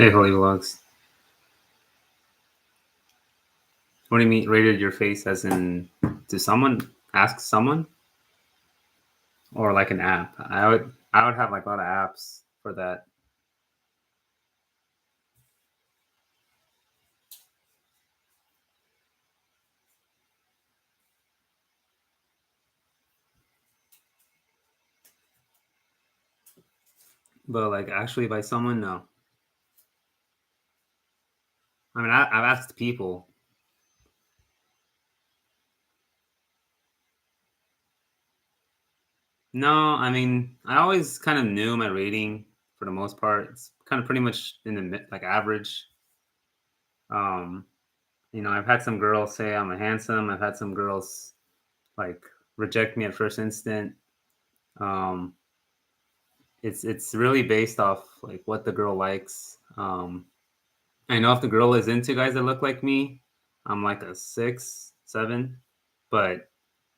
Hey, Holy Vlogs. What do you mean rated your face as in to someone ask someone or like an app? I would have like a lot of apps for that. But like actually by someone, no. I mean I've asked people. No, I mean I always kind of knew my rating for the most part. It's kind of pretty much in the like average. Um, I've had some girls say I'm a handsome. I've had some girls like reject me at first instant. Um, it's really based off like what the girl likes. I know if the girl is into guys that look like me, I'm like a 6, 7. But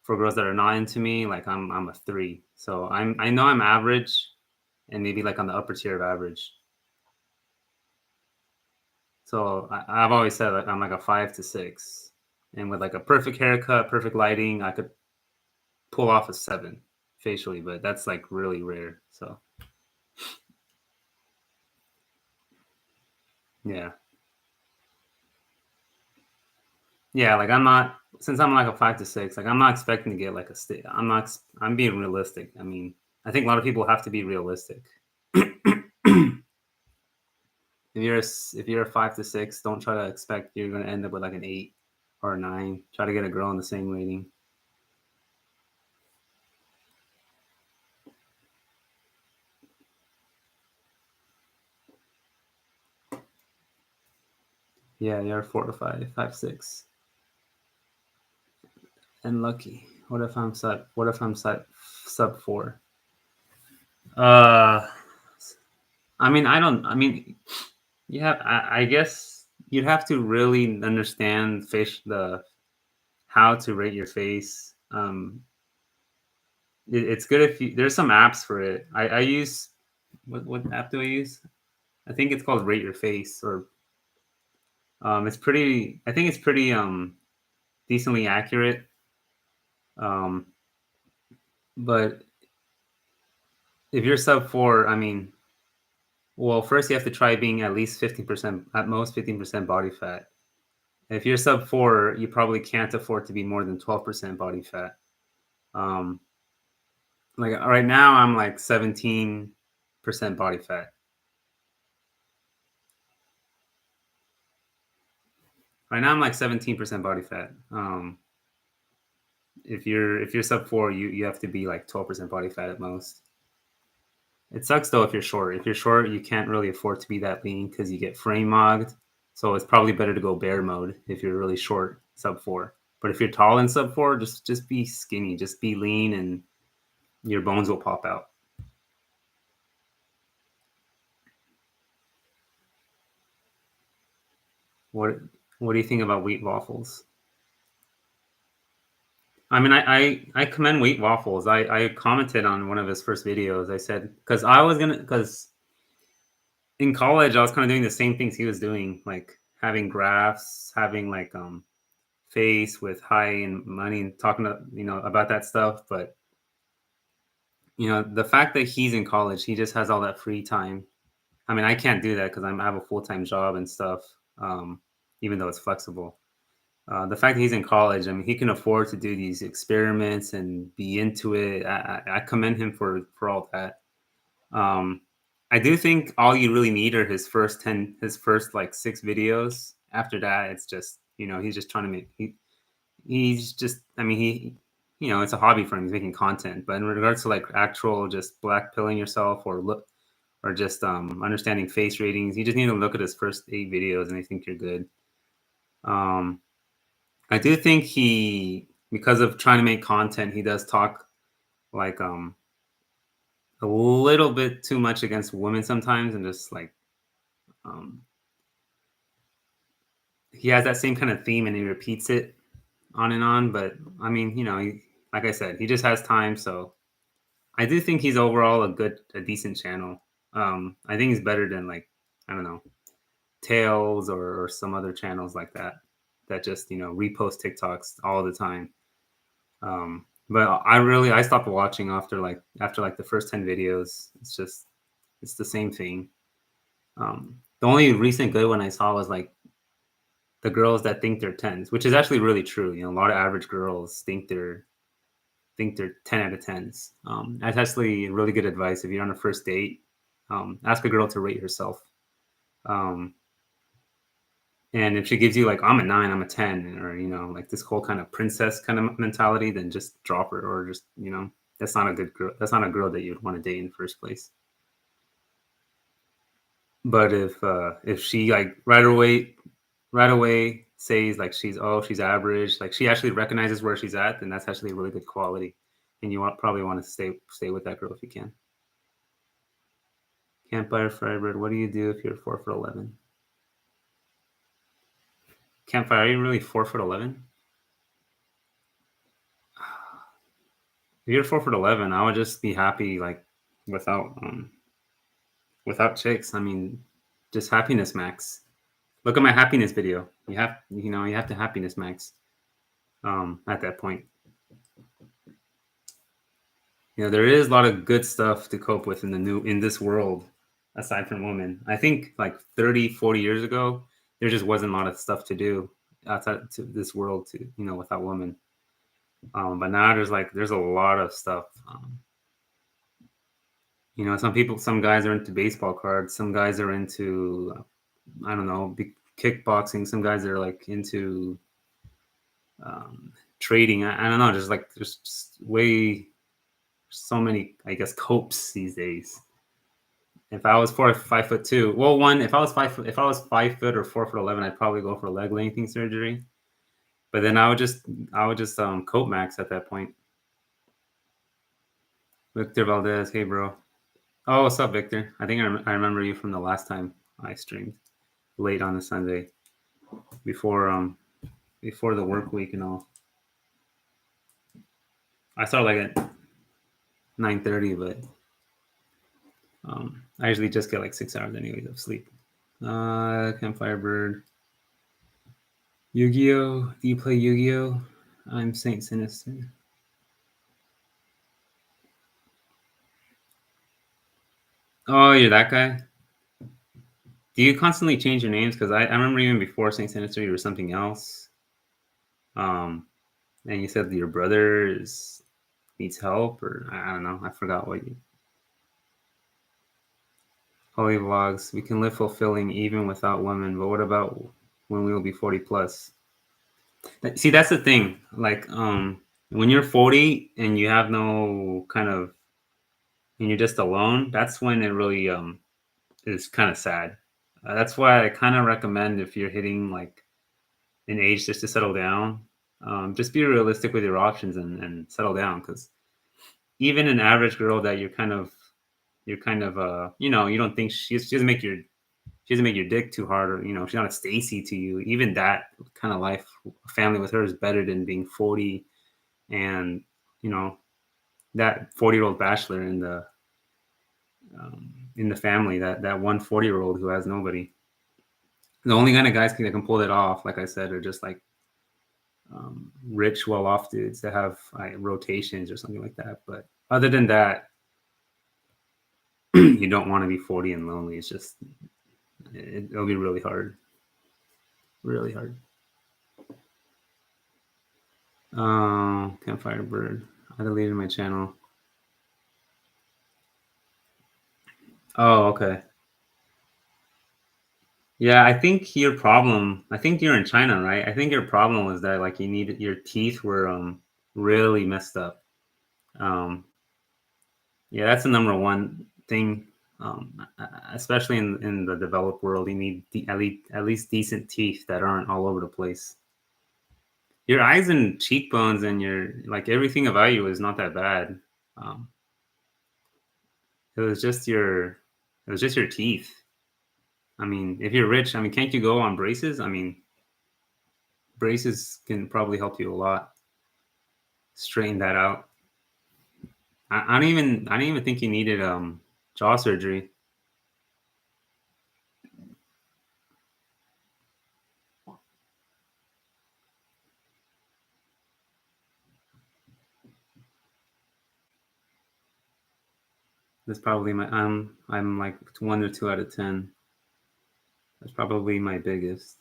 for girls that are not into me, like I'm a 3. So I know I'm average and maybe like on the upper tier of average. So I've always said like I'm like a 5 to 6. And with like a perfect haircut, perfect lighting, I could pull off a 7 facially, but that's like really rare. So yeah. Yeah, like I'm not since I'm like a 5 to 6, like I'm not expecting to get like a state. I'm being realistic. I mean, I think a lot of people have to be realistic. If you're a 5 to 6, don't try to expect you're gonna end up with like an 8 or a 9. Try to get a girl in the same rating. Yeah, you're 4 to 5, 5, 6. And lucky. What if I'm sub 4? Uh I mean I don't I mean yeah, I guess you'd have to really understand the how to rate your face. It's good if you there's some apps for it. I use what app do I use? I think it's called Rate Your Face or it's pretty I think it's pretty decently accurate. Um but if you're sub 4, I mean, well, first you have to try being at least 15%, at most 15% body fat. If you're sub 4, you probably can't afford to be more than 12% body fat. Um like right now I'm like 17% body fat. Right now I'm like 17% body fat. If you're sub 4, you have to be like 12% body fat at most. It sucks though if you're short. If you're short, you can't really afford to be that lean because you get frame mogged. So it's probably better to go bear mode if you're really short, sub 4. But if you're tall and sub 4, just be skinny, just be lean, and your bones will pop out. What What do you think about wheat waffles? I mean, I commend Wheat Waffles. I commented on one of his first videos. I said because in college I was kind of doing the same things he was doing, like having graphs, having like face with high and money, and talking to about that stuff. But the fact that he's in college, he just has all that free time. I mean, I can't do that because I have a full time job and stuff. Um, Even though it's flexible. The fact that he's in college, I mean, he can afford to do these experiments and be into it. I commend him for all that. Um, I do think all you really need are his first like 6 videos. After that, it's just he's just trying to he's just I mean it's a hobby for him. He's making content, but in regards to like actual just black pilling yourself or just understanding face ratings, you just need to look at his first 8 videos, and I think you're good. Um, I do think because of trying to make content, he does talk like a little bit too much against women sometimes, and just like um, he has that same kind of theme and he repeats it on and on. But I mean, like I said, he just has time, so I do think he's overall a decent channel. I think he's better than like I don't know. Tails or some other channels like that that just repost TikToks all the time. But I stopped watching after the first 10 videos. It's the same thing. The only recent good one I saw was like the girls that think they're tens, which is actually really true. A lot of average girls think they're 10 out of tens. That's actually really good advice if you're on a first date. Ask a girl to rate herself. Um, and if she gives you like I'm a 9, I'm a 10, or like this whole kind of princess kind of mentality, then just drop her, or just that's not a good girl. That's not a girl that you'd want to date in the first place. But if she like right away says like she's average, like she actually recognizes where she's at, then that's actually a really good quality, and probably want to stay with that girl if you can. Campfire Firebird, what do you do if you're 4'11"? Campfire, are you really 4'11"? If you're 4'11", I would just be happy like without without chicks. I mean, just happiness max. Look at my happiness video. You have to happiness max. At that point, there is a lot of good stuff to cope with in this world, aside from women. I think like 30, 40 years ago, there just wasn't a lot of stuff to do outside to this world without women. But now there's a lot of stuff. Some guys are into baseball cards. Some guys are into, I don't know, kickboxing. Some guys are like into trading. I don't know. There's just so many, I guess, copes these days. If I was 5'2", well, if I was 5 foot or 4'11", I'd probably go for leg lengthening surgery. But then I would just cope max at that point. Victor Valdez, hey bro. Oh, what's up, Victor? I think I remember you from the last time I streamed late on a Sunday before the work week and all. I started like at 9:30, but I usually just get like 6 hours anyways of sleep. Campfire Bird. Yu-Gi-Oh! Do you play Yu-Gi-Oh? I'm Saint Sinister. Oh, you're that guy? Do you constantly change your names? Because I remember even before Saint Sinister, you were something else. And you said that your brother needs help, or I don't know. I forgot what you. Holy vlogs. We can live fulfilling even without women, but what about when we will be 40 plus? See, that's the thing. Like, when you're 40 and you have no kind of, and you're just alone, that's when it really is kind of sad. That's why I kind of recommend if you're hitting like an age just to settle down, just be realistic with your options and settle down. Because even an average girl that you don't think she doesn't make your dick too hard, or she's not a Stacy to you. Even that kind of life, family with her is better than being 40 and that 40-year-old bachelor in the family, that one 40-year-old who has nobody. The only kind of guys that can pull it off, like I said, are just like rich, well-off dudes that have rotations or something like that. But other than that, you don't want to be 40 and lonely. It's just it'll be really hard. Really hard. Campfire Bird. I deleted my channel. Oh, okay. Yeah, I think you're in China, right? I think your problem was that like your teeth were really messed up. Um, yeah, that's the number one thing. Especially in the developed world, you need at least decent teeth that aren't all over the place. Your eyes and cheekbones and your like everything about you is not that bad. Um, it was just your teeth. I mean, if you're rich, I mean, can't you go on braces? I mean, braces can probably help you a lot. Straighten that out. I don't even think you needed jaw surgery. That's probably my. I'm like 1 or 2 out of 10. That's probably my biggest.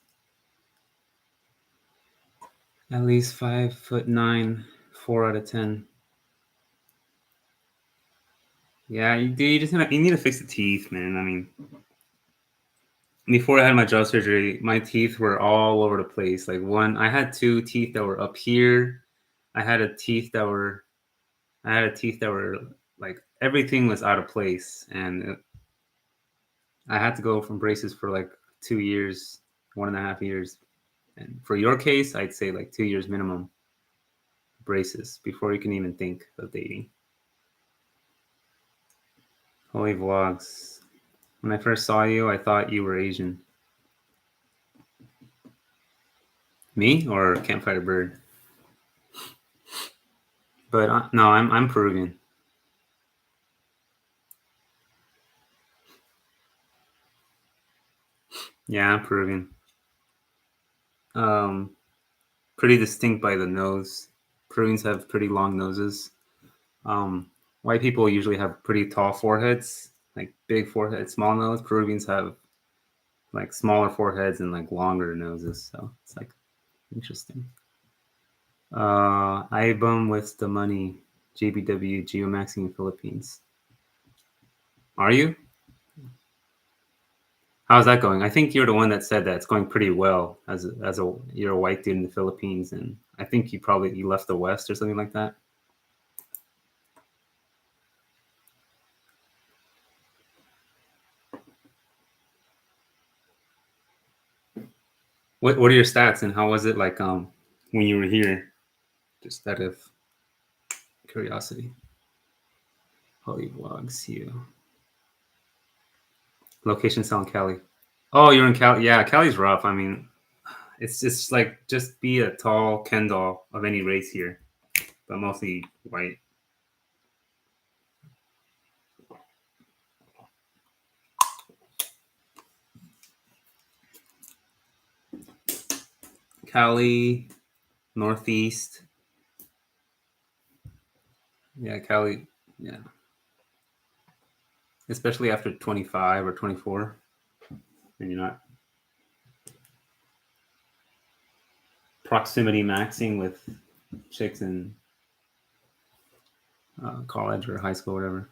At least 5'9", 4 out of 10. Yeah, you just you need to fix the teeth, man. I mean, before I had my jaw surgery, my teeth were all over the place. Like I had two teeth that were up here. I had a teeth that were, I had a teeth that were like everything was out of place, and I had to go from braces for like 2 years, 1.5 years. And for your case, I'd say like 2 years minimum braces before you can even think of dating. Holy vlogs. When I first saw you, I thought you were Asian. Me or Campfire Bird? But no, I'm Peruvian. Yeah, I'm Peruvian. Um, Pretty distinct by the nose. Peruvians have pretty long noses. Um, White people usually have pretty tall foreheads, like big forehead, small nose. Peruvians have like smaller foreheads and like longer noses. So it's like interesting. Ibum with the money. JBW Geomaxing in Philippines. Are you? How's that going? I think you're the one that said that it's going pretty well as a you're a white dude in the Philippines, and I think you left the West or something like that. What are your stats and how was it like when you were here? Just out of curiosity. Holy vlogs you. Location Sound Cali. Oh, you're in Cali. Yeah, Cali's rough. I mean, it's just like just be a tall Ken doll of any race here, but mostly white. Cali, Northeast. Yeah, Cali. Yeah, especially after 25 or 24, and you're not proximity maxing with chicks in college or high school, or whatever.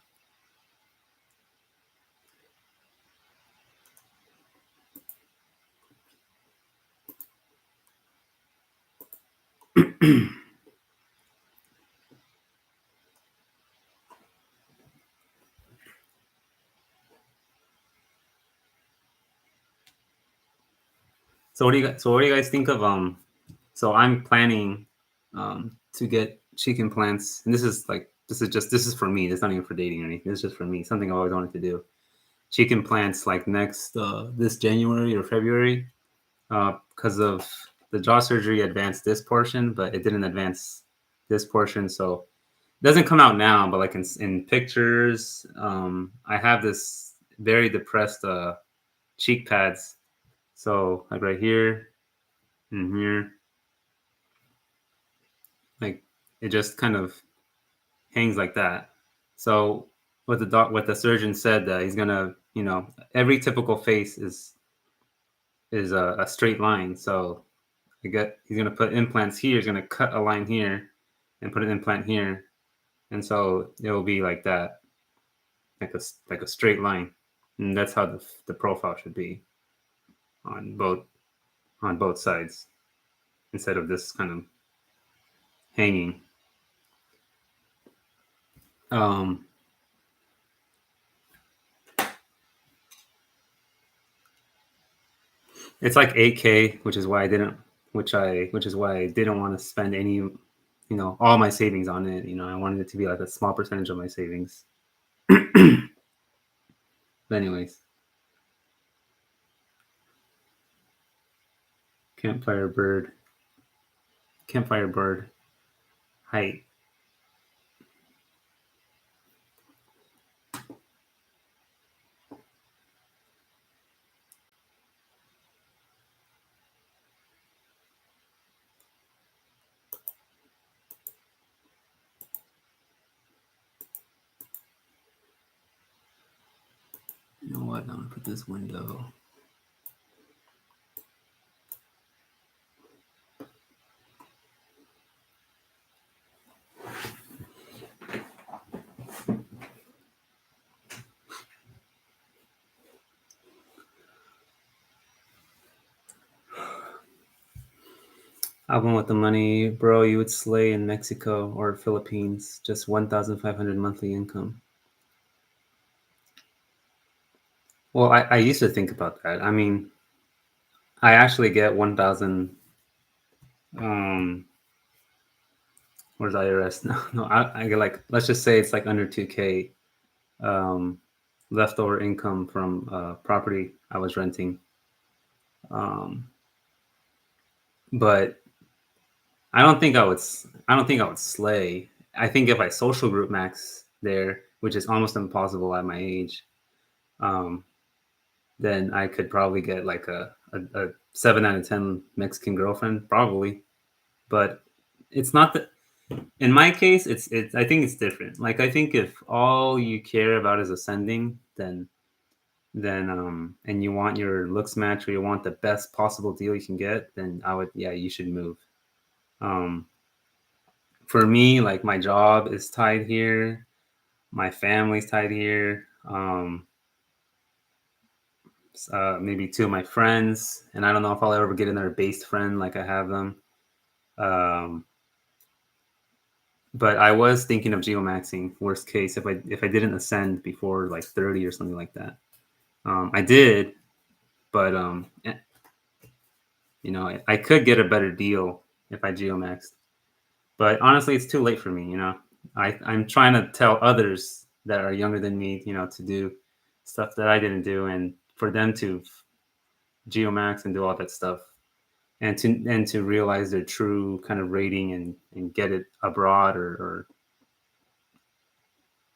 So what do you guys think of So I'm planning to get cheek implants, and this is for me. This is not even for dating or anything. This is just for me. Something I've always wanted to do. Cheek implants like next this January or February, because of the jaw surgery advanced this portion, but it didn't advance this portion. So it doesn't come out now, but like in pictures, I have this very depressed cheek pads. So like right here and here, like it just kind of hangs like that. So what the surgeon said that he's gonna, every typical face is a straight line. So he's gonna put implants here. He's gonna cut a line here and put an implant here, and so it will be like that, like a straight line, and that's how the profile should be on both sides instead of this kind of hanging. Um, it's like 8K, which is why I didn't want to spend any, all my savings on it. I wanted it to be like a small percentage of my savings. But anyways, campfire bird, campfire bird, height. know what? I'm gonna put this window. Album with the money, bro. You would slay in Mexico or Philippines. Just 1,500 monthly income. Well, I used to think about that. I mean, I actually get 1,000. Where's IRS? No, I get like, let's just say it's like under 2K um, leftover income from property I was renting. Um, but I don't think I would. I don't think I would slay. I think if I social group max there, which is almost impossible at my age, um, then I could probably get like a 7 out of 10 Mexican girlfriend, probably. But it's not that. In my case, it's. I think it's different. Like I think if all you care about is ascending, then and you want your looks match or you want the best possible deal you can get, then I would, yeah, you should move. Um, for me, like my job is tied here, my family's tied here. Maybe two of my friends, and I don't know if I'll ever get another based friend like I have them. Um, but I was thinking of geomaxing. Worst case, if I didn't ascend before like 30 or something like that. I did, but I could get a better deal if I geomaxed. But honestly, it's too late for me. I'm trying to tell others that are younger than me, to do stuff that I didn't do, and for them to geomax and do all that stuff, and to realize their true kind of rating and get it abroad, or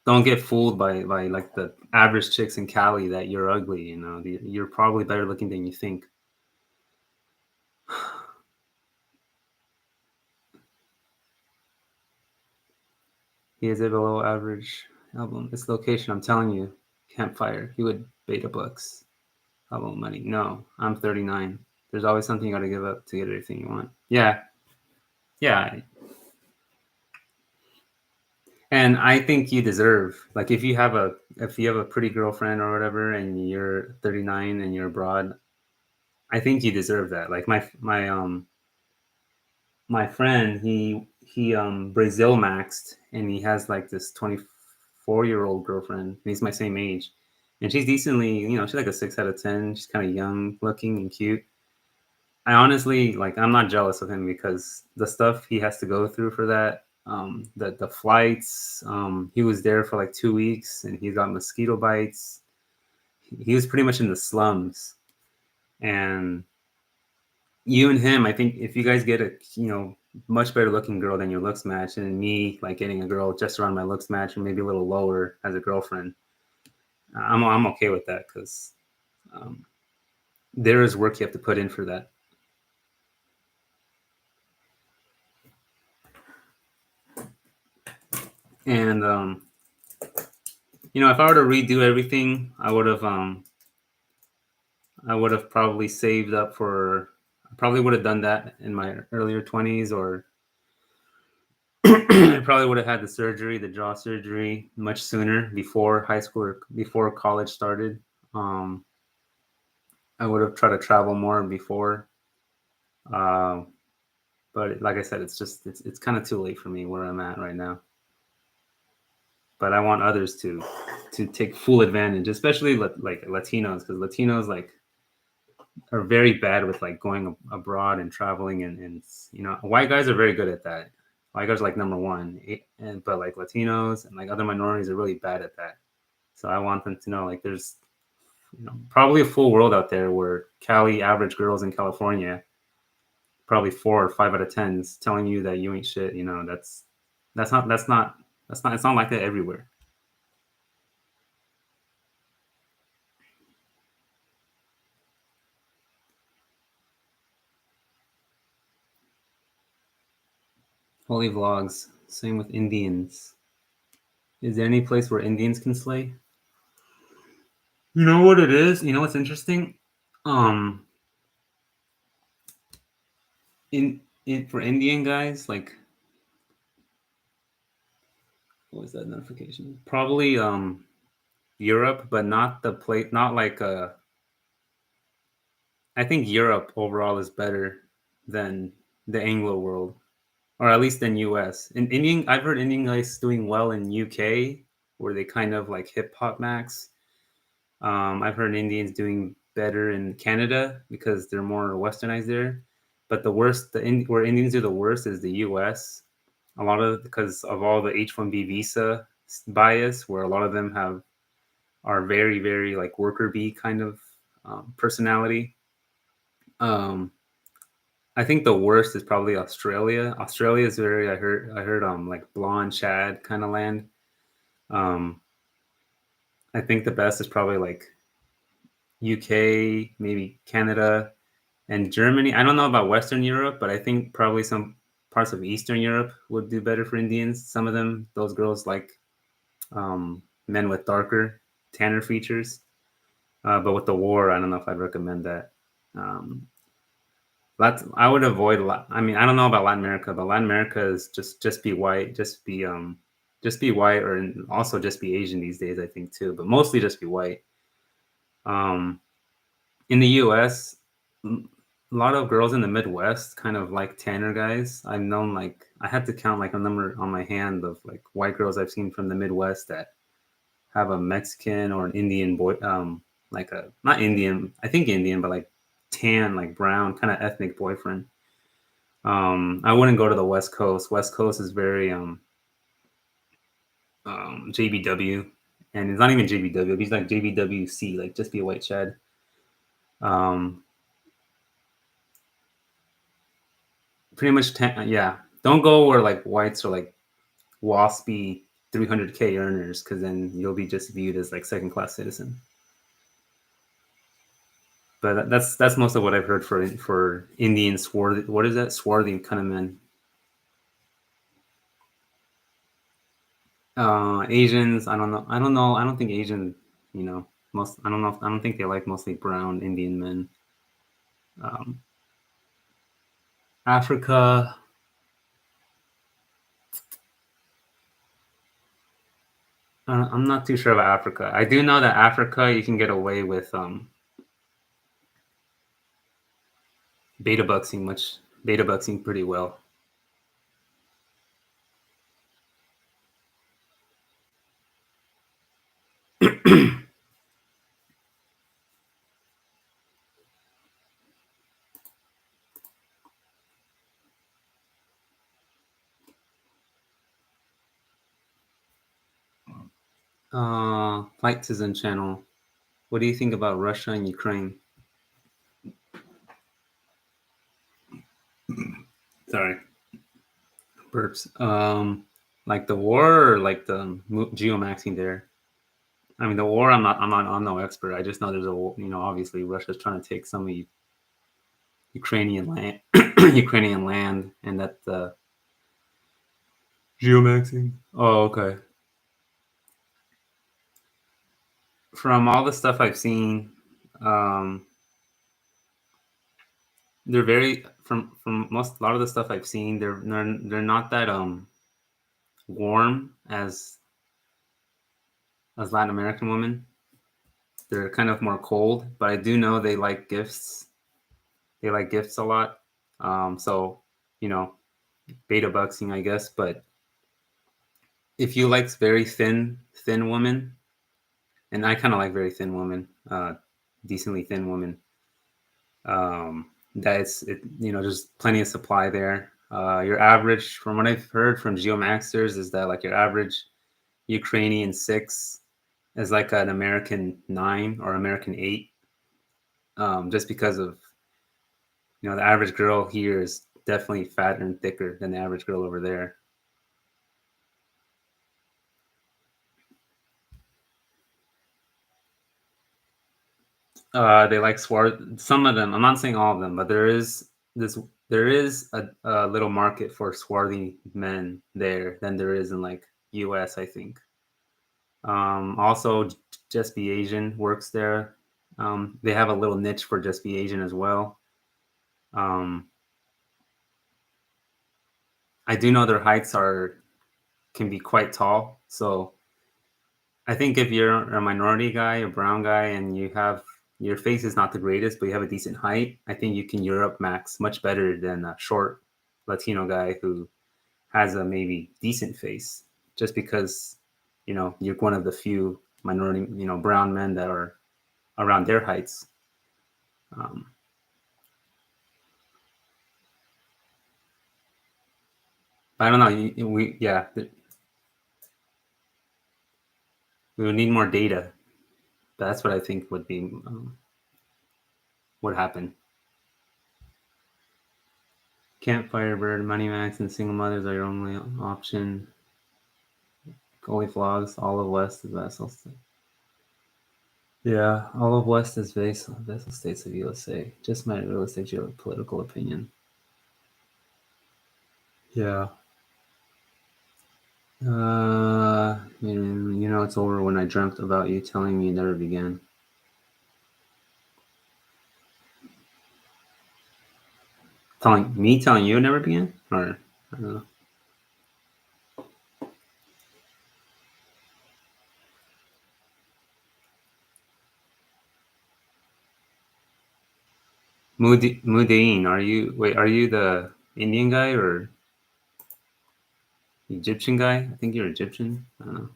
don't get fooled by like the average chicks in Cali that you're ugly. You're probably better looking than you think. He is a below average album. Its location, I'm telling you, campfire. He would beta bucks. Album money. No, I'm 39. There's always something you got to give up to get everything you want. Yeah, yeah. And I think you deserve, like, if you have a pretty girlfriend or whatever, and you're 39 and you're abroad, I think you deserve that. Like my friend, he Brazil maxed, and he has like this 24-year-old girlfriend, and he's my same age, and she's decently, she's like a 6 out of 10. She's kind of young looking and cute. I honestly, like, I'm not jealous of him because the stuff he has to go through for that, the flights, he was there for like 2 weeks and he got mosquito bites. He was pretty much in the slums, and you and him, I think if you guys get a much better looking girl than your looks match, and me like getting a girl just around my looks match and maybe a little lower as a girlfriend, I'm okay with that because um, there is work you have to put in for that. And if I were to redo everything, I would have probably saved up for. I probably would have done that in my earlier 20s, or I probably would have had the jaw surgery, much sooner, before high school or before college started. Um, I would have tried to travel more before, uh, but like I said, it's kind of too late for me where I'm at right now. But I want others to take full advantage, especially like Latinos, because Latinos like are very bad with like going abroad and traveling, and white guys are very good at that. White guys are like number one, but like Latinos and like other minorities are really bad at that. So I want them to know, like, there's probably a full world out there where Cali average girls in California, probably 4 or 5 out of 10s, telling you that you ain't shit. That's not it's not like that everywhere. Holy vlogs. Same with Indians. Is there any place where Indians can slay? You know what it is? You know what's interesting? Um, in for Indian guys, like what was that notification? Probably Europe, but not the place. Not like I think Europe overall is better than the Anglo world, or at least in US. In Indian, I've heard Indian guys doing well in UK, where they kind of like hip hop max. I've heard Indians doing better in Canada because they're more westernized there. But the worst, where Indians are the worst is the U.S. A lot of because of all the H-1B visa bias, where a lot of them are very very like worker bee kind of personality. Um, I think the worst is probably Australia. Australia is very I heard like blonde Chad kind of land. Um, I think the best is probably like UK, maybe Canada, and Germany. I don't know about Western Europe, but I think probably some parts of Eastern Europe would do better for Indians. Some of them, those girls like men with darker, tanner features. But with the war, I don't know if I'd recommend that. Um, I would avoid. I mean, I don't know about Latin America, but Latin America is just be white, just be white, or also just be Asian these days. I think too, but mostly just be white. Um, in the U.S., a lot of girls in the Midwest kind of like tanner guys. I've known like I had to count like a number on my hand of like white girls I've seen from the Midwest that have a Mexican or an Indian boy, like a not Indian, I think Indian, but like tan, like brown kind of ethnic boyfriend. I wouldn't go to the West Coast. West Coast is very JBW, and it's not even JBW. He's like JBWC, like just be a white Chad. Um, Pretty much, yeah. Don't go where like whites are like waspy 300K earners, because then you'll be just viewed as like second class citizen. But that's most of what I've heard for Indian swarthy. What is that swarthy kind of men? Asians, I don't know. I don't know. I don't think Asian. You know, most. I don't know. I don't think they like mostly brown Indian men. Um, Africa. I'm not too sure about Africa. I do know that Africa, you can get away with beta buxing pretty well. Flight Citizen channel. What do you think about Russia and Ukraine? Sorry, burps. Like the war or like the geomaxing there? I mean, the war. I'm no expert. I just know there's a obviously Russia's trying to take some of Ukrainian land, Ukrainian land, and that the geomaxing. Oh, okay. From all the stuff I've seen, um, they're very from most a lot of the stuff I've seen. They're not that warm as Latin American women. They're kind of more cold, but I do know they like gifts. They like gifts a lot. So you know, beta buxing, I guess. But if you like very thin women, and I kind of like very thin women, decently thin women, that's it. There's plenty of supply there. Your average, from what I've heard from GeoMaxers, is that like your average Ukrainian 6 is like an American 9 or American 8, just because of the average girl here is definitely fatter and thicker than the average girl over there. They like swart. Some of them. I'm not saying all of them, but this. There is a little market for swarthy men there than there is in like U.S. I think. Also, Just Be Asian works there. They have a little niche for Just Be Asian as well. Um, I do know their heights are can be quite tall. So I think if you're a minority guy, a brown guy, and you have your face is not the greatest, but you have a decent height, I think you can Europe max much better than a short Latino guy who has a maybe decent face, just because you're one of the few minority brown men that are around their heights. Um, I don't know. We yeah, we would need more data. That's what I think would be would happen. Campfire Bird, Money Max, and Single Mothers are your only option. Goalie Vlogs, Olive West is Vessel State. Yeah, Olive West is Vessel States of USA. Just my real estate geopolitical opinion. Yeah. It's over when I dreamt about you telling me it never began. Telling you it never began? Or, I don't know. Mudain, are you the Indian guy or Egyptian guy? I think you're Egyptian. I don't know.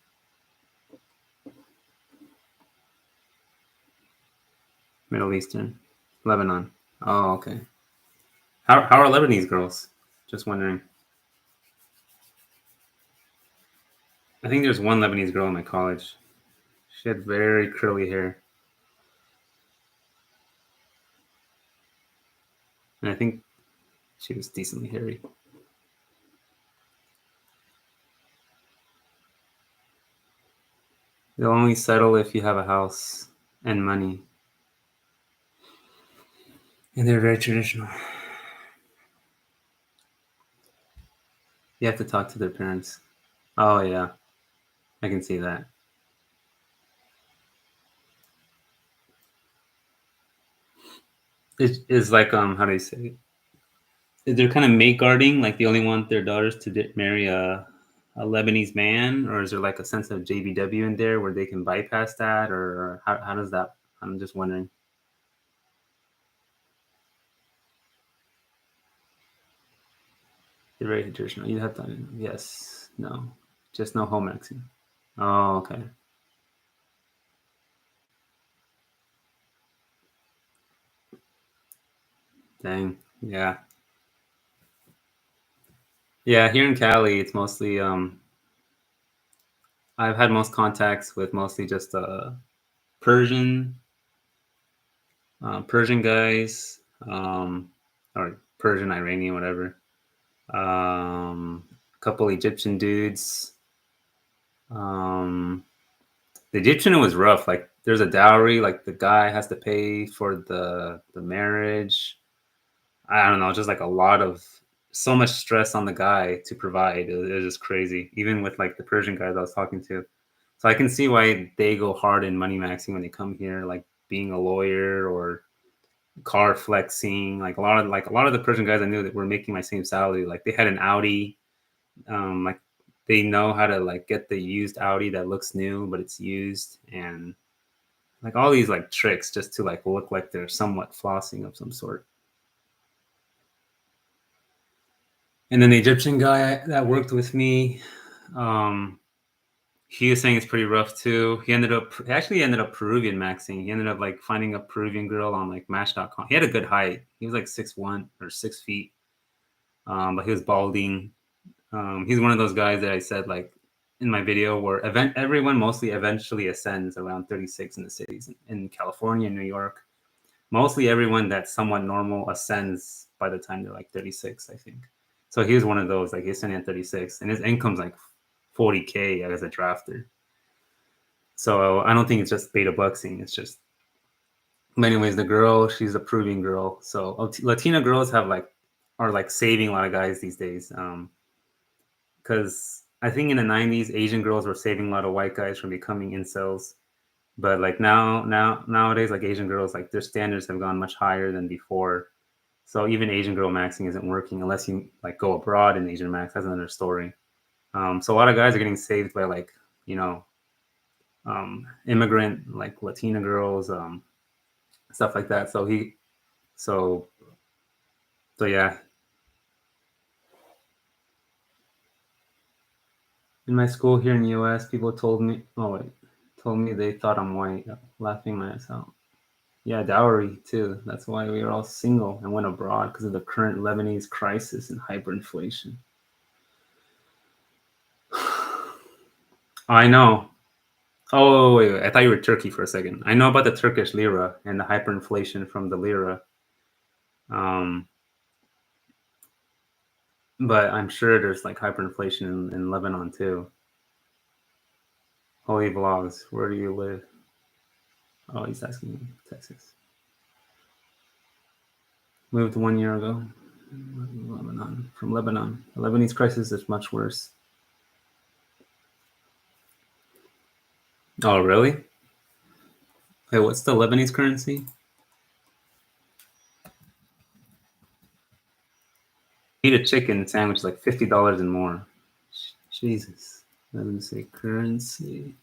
Middle Eastern. Lebanon. Oh, okay. How are Lebanese girls? Just wondering. I think there's one Lebanese girl in my college. She had very curly hair. And I think she was decently hairy. They'll only settle if you have a house and money. And they're very traditional. You have to talk to their parents. Oh yeah, I can see that. It is like how do you say it? They're kind of mate guarding, like they only want their daughters to marry a Lebanese man, or is there like a sense of JBW in there where they can bypass that, or how does that? I'm just wondering. They're very traditional. You have to yes, no, just no home accent. Oh, okay. Dang. Yeah. Yeah, here in Cali, it's mostly I've had most contacts with mostly just Persian Persian guys, or Persian Iranian, whatever. Couple Egyptian dudes. Um, the Egyptian was rough. Like there's a dowry, like the guy has to pay for the marriage. I don't know, just like a lot of so much stress on the guy to provide. It was just crazy. Even with like the Persian guys I was talking to. So I can see why they go hard in money maxing when they come here, like being a lawyer or car flexing. Like a lot of the Persian guys I knew that were making my same salary. Like they had an Audi. Like they know how to like get the used Audi that looks new but it's used, and like all these like tricks just to like look like they're somewhat flossing of some sort. And then the Egyptian guy that worked with me, um, he was saying it's pretty rough too. He actually ended up Peruvian maxing. He ended up like finding a Peruvian girl on like Match.com. He had a good height. He was like 6'1" or 6 feet, but he was balding. He's one of those guys that I said like in my video where everyone mostly eventually ascends around 36 in the cities in California and New York. Mostly everyone that's somewhat normal ascends by the time they're like 36, I think. So he was one of those, like he's standing at 36 and his income's like 40K as a drafter. So I don't think it's just beta bucksing. It's just, but anyways, the girl, she's a Peruvian girl. So Latina girls are like saving a lot of guys these days. Because I think in the 90s, Asian girls were saving a lot of white guys from becoming incels. But like nowadays, like Asian girls, like their standards have gone much higher than before. So even Asian girl maxing isn't working unless you like go abroad in Asian max. That's another story. So a lot of guys are getting saved by like you know immigrant like Latina girls, stuff like that. So so yeah. In my school here in the U.S., people told me they thought I'm white, laughing my ass out. Yeah, dowry too. That's why we are all single and went abroad because of the current Lebanese crisis and hyperinflation. I know. Oh, wait. I thought you were Turkey for a second. I know about the Turkish lira and the hyperinflation from the lira. Um, but I'm sure there's like hyperinflation in Lebanon too. Holy vlogs. Where do you live? Oh, he's asking me. Texas. Moved 1 year ago. Lebanon. From Lebanon. The Lebanese crisis is much worse. Oh, really? Hey, what's the Lebanese currency? Eat a chicken sandwich like $50 and more. Jesus. Let me say currency.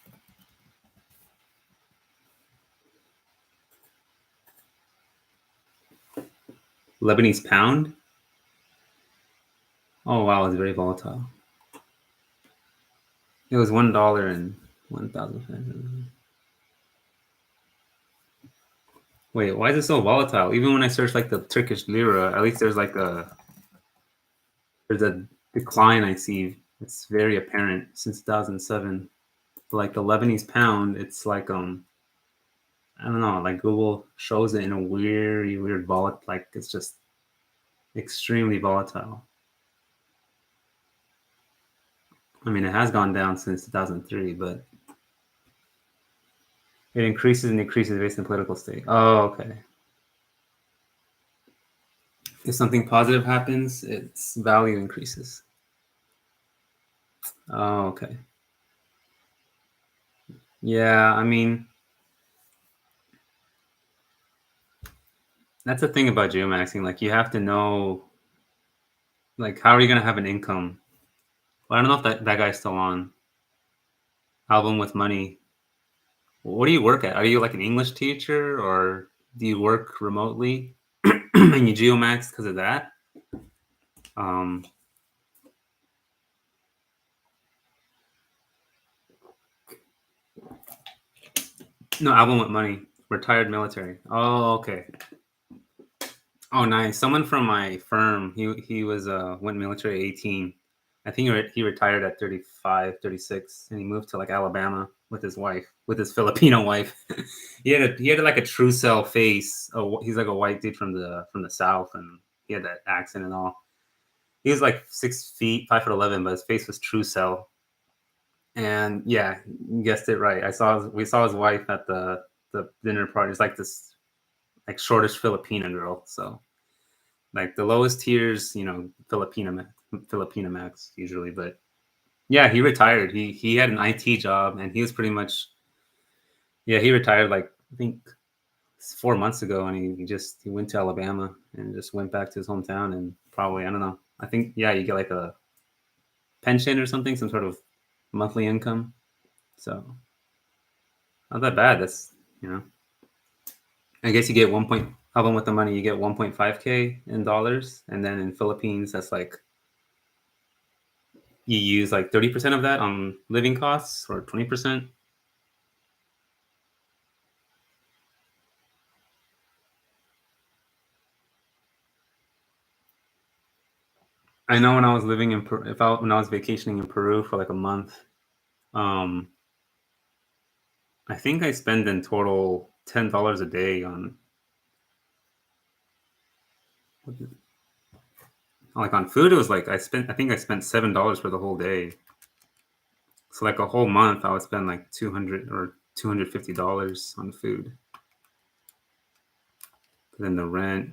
Lebanese pound? Oh wow, it's very volatile. It was $1 and 1,500. Wait, why is it so volatile? Even when I search like the Turkish lira, at least there's a decline I see. It's very apparent since 2007. But like the Lebanese pound, it's like I don't know, like Google shows it in a weird like it's just extremely volatile. I mean, it has gone down since 2003, but it increases and decreases based on political state. Oh, okay. If something positive happens, its value increases. Oh, okay. Yeah, I mean, that's the thing about geomaxing. Like, you have to know, like, how are you gonna have an income? Well, I don't know if that guy's still on. Album with money. What do you work at? Are you like an English teacher, or do you work remotely and you geomax because of that? Um, no, album with money. Retired military. Oh, okay. Oh, nice. Someone from my firm, he was went military at 18. I think he retired at 35, 36, and he moved to like Alabama with his wife, with his Filipino wife. He had like a true cell face. Oh, he's like a white dude from the South, and he had that accent and all. He was like 6 feet, 5'11", but his face was true cell. And yeah, you guessed it right. We saw his wife at the dinner party. It's like this like shortish Filipina girl. So like the lowest tiers, Filipina max usually. But yeah, he retired. He had an IT job, and he was pretty much yeah. He retired like I think 4 months ago, and he went to Alabama and just went back to his hometown, and probably I don't know. I think yeah, you get like a pension or something, some sort of monthly income. So not that bad. That's you know. I guess you get one point. Helping with the money, you get 1.5K in dollars, and then in Philippines, that's like you use like 30% of that on living costs or 20%. I know when I was living in when I was vacationing in Peru for like a month, um, I think I spend in total $10 a day on like on food. It was like I think I spent $7 for the whole day. So like a whole month, I would spend like 200 or $250 on food. Then the rent.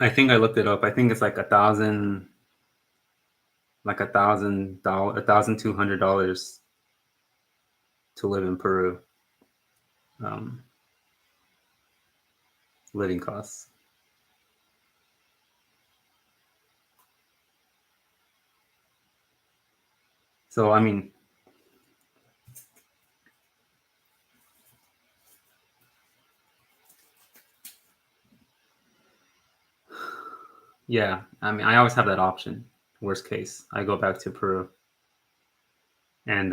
I think I looked it up. I think it's like $1,200 to live in Peru. Um, living costs. So I mean, yeah. I mean, I always have that option. Worst case, I go back to Peru, and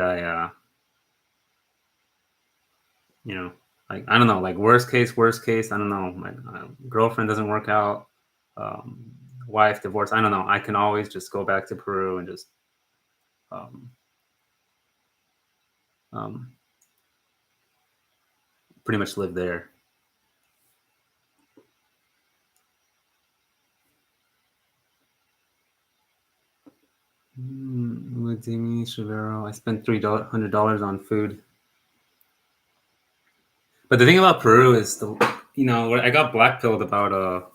you know, like I don't know, like worst case. I don't know. My girlfriend doesn't work out. Um, wife divorce. I don't know. I can always just go back to Peru and just um, um, pretty much live there. With Demi Chavero, I spent $300 on food. But the thing about Peru is I got blackpilled about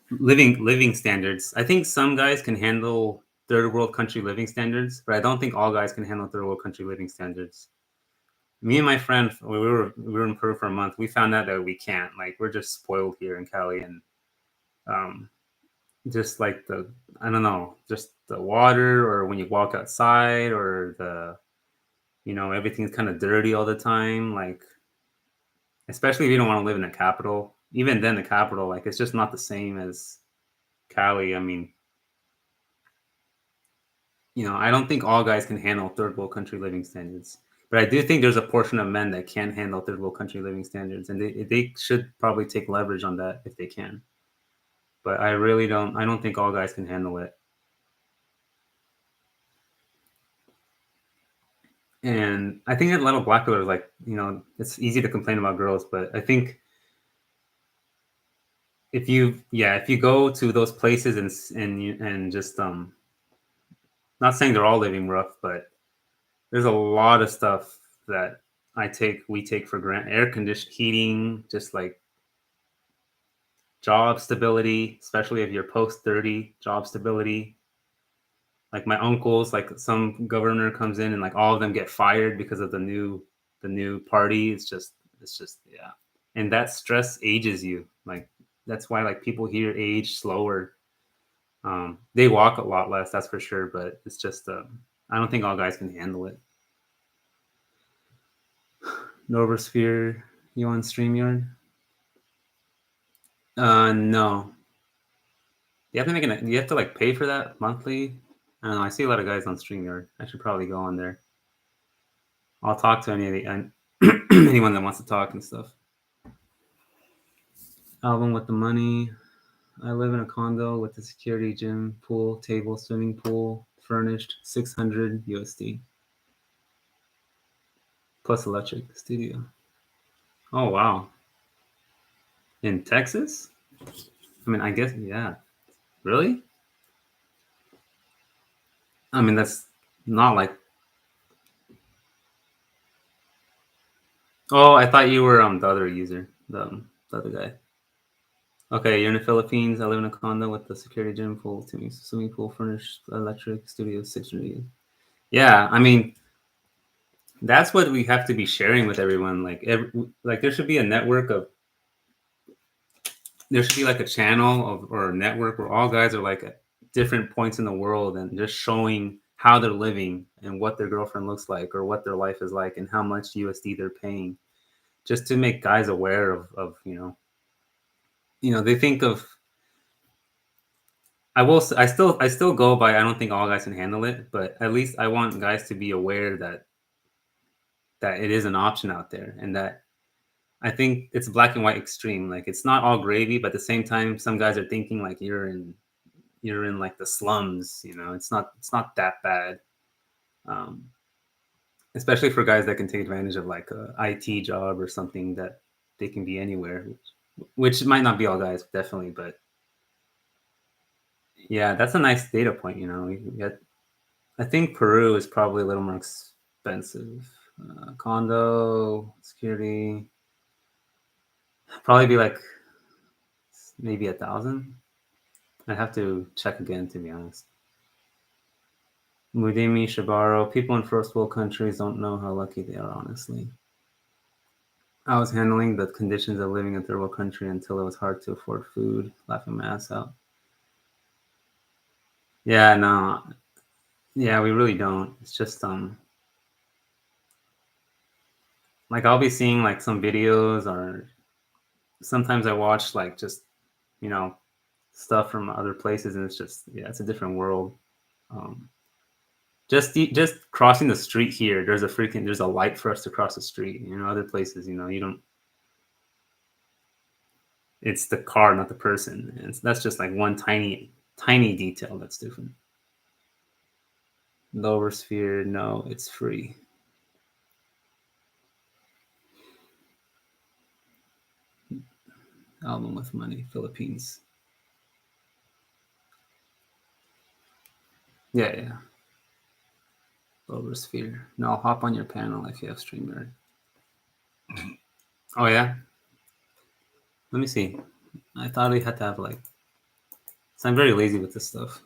living standards. I think some guys can handle third world country living standards, but I don't think all guys can handle third world country living standards. Me and my friend, we were in Peru for a month. We found out that we can't. Like we're just spoiled here in Cali, and um, just like the I don't know, just the water, or when you walk outside, or everything's kind of dirty all the time. Like especially if you don't want to live in the capital. Even then, the capital, like it's just not the same as Cali. I mean, I don't think all guys can handle third world country living standards. But I do think there's a portion of men that can handle third world country living standards, and they should probably take leverage on that if they can. But I really don't. I don't think all guys can handle it. And I think that a lot of black people are like, it's easy to complain about girls, but I think if you go to those places and just not saying they're all living rough, but there's a lot of stuff that we take for granted. Air conditioned heating, just like job stability, especially if you're post 30, job stability. Like my uncles, like some governor comes in and like all of them get fired because of the new party. It's just yeah. And that stress ages you. Like that's why like people here age slower. They walk a lot less, that's for sure, but it's just I don't think all guys can handle it. Novosphere, you on StreamYard? No. You have to like pay for that monthly. I don't know. I see a lot of guys on StreamYard. I should probably go on there. I'll talk to anyone that wants to talk and stuff. Album with the money. I live in a condo with a security gym, pool, table, swimming pool, furnished, 600 USD plus electric studio. Oh wow, in Texas? I mean, I guess yeah. Really? I mean, that's not like. Oh, I thought you were the other user, the other guy. Okay, you're in the Philippines. I live in a condo with a security gym, pool, swimming pool, furnished, electric studio, 600. Yeah, I mean, that's what we have to be sharing with everyone. Like there should be a network of there should be like a channel or a network where all guys are like at different points in the world and just showing how they're living and what their girlfriend looks like or what their life is like and how much USD they're paying, just to make guys aware of they think of. I still go by. I don't think all guys can handle it, but at least I want guys to be aware that it is an option out there, and that I think it's black and white extreme. Like it's not all gravy, but at the same time, some guys are thinking like you're in like the slums. It's not that bad. Um, Especially for guys that can take advantage of like a IT job or something that they can be anywhere, which might not be all guys, definitely, but yeah, that's a nice data point. I think Peru is probably a little more expensive. Condo security probably be like maybe 1,000. I have to check again, to be honest. Mudimi Shibaro, people in first world countries don't know how lucky they are, honestly. I was handling the conditions of living in third world country until it was hard to afford food, laughing my ass out. Yeah, no. Yeah, we really don't. It's just like I'll be seeing like some videos, or sometimes I watch like just, you know, stuff from other places, and it's just, yeah, it's a different world. Um just crossing the street here, there's a light for us to cross the street. Other places, you don't. It's the car, not the person. And that's just like one tiny, tiny detail that's different. Lower sphere, no, it's free. Album with money, Philippines. Yeah, yeah. Lower sphere. No, I'll hop on your panel if you have StreamYard. Oh yeah. Let me see. I thought we had to have like. So I'm very lazy with this stuff.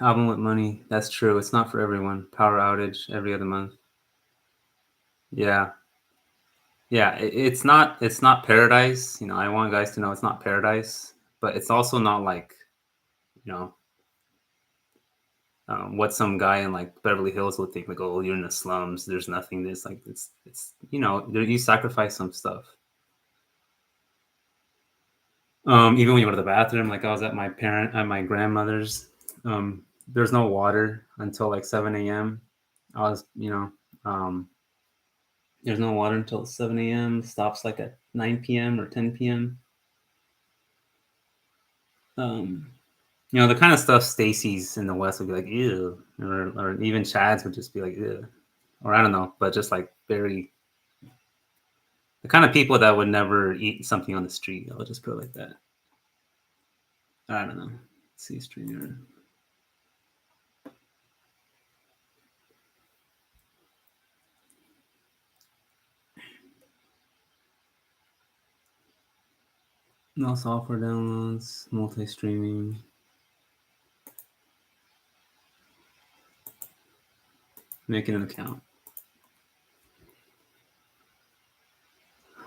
Album with money. That's true. It's not for everyone. Power outage every other month. Yeah. Yeah, it's not. It's not paradise. I want guys to know it's not paradise, but it's also not like, you know what some guy in like Beverly Hills would think, like, oh, you're in the slums. There's nothing. There's like it's you sacrifice some stuff. Even when you go to the bathroom, like I was at my grandmother's. There's no water until like 7 a.m. I was, there's no water until 7 a.m. Stops like at 9 p.m. or 10 p.m. Um, the kind of stuff Stacy's in the West would be like, ew, or even Chad's would just be like, ew, or I don't know, but just like very the kind of people that would never eat something on the street. I'll just put it like that. I don't know. Let's see, StreamYard. No software downloads, multi-streaming. Making an account.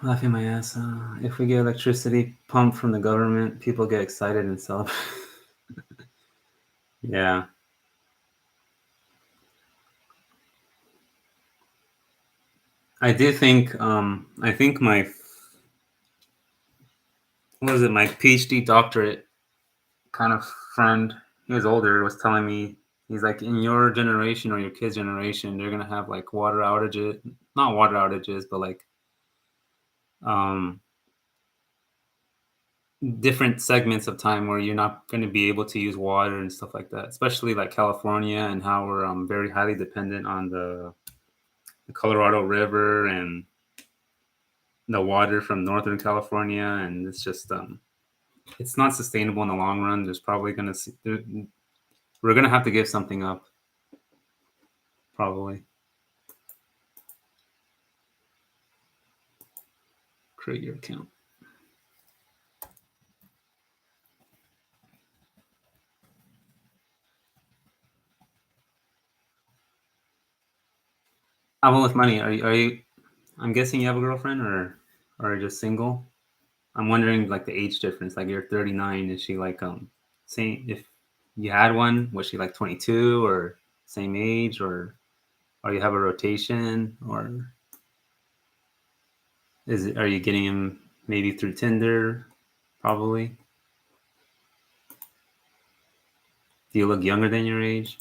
Laughing my ass off. If we get electricity pumped from the government, people get excited and celebrate. Yeah. I do think I think my what was it, my PhD doctorate kind of friend, he was older, was telling me, he's like, in your generation or your kids' generation, they're gonna have like water outages, not water outages, but like um different segments of time where you're not going to be able to use water and stuff like that, especially like California, and how we're very highly dependent on the Colorado River and the water from Northern California. And it's just it's not sustainable in the long run. There's probably going to we're going to have to give something up, probably. Create your account. I'm with money. Are you I'm guessing you have a girlfriend, or just single? I'm wondering like the age difference. Like, you're 39. Is she like same? If you had one, was she like 22 or same age, or you have a rotation, or are you getting him maybe through Tinder? Probably. Do you look younger than your age?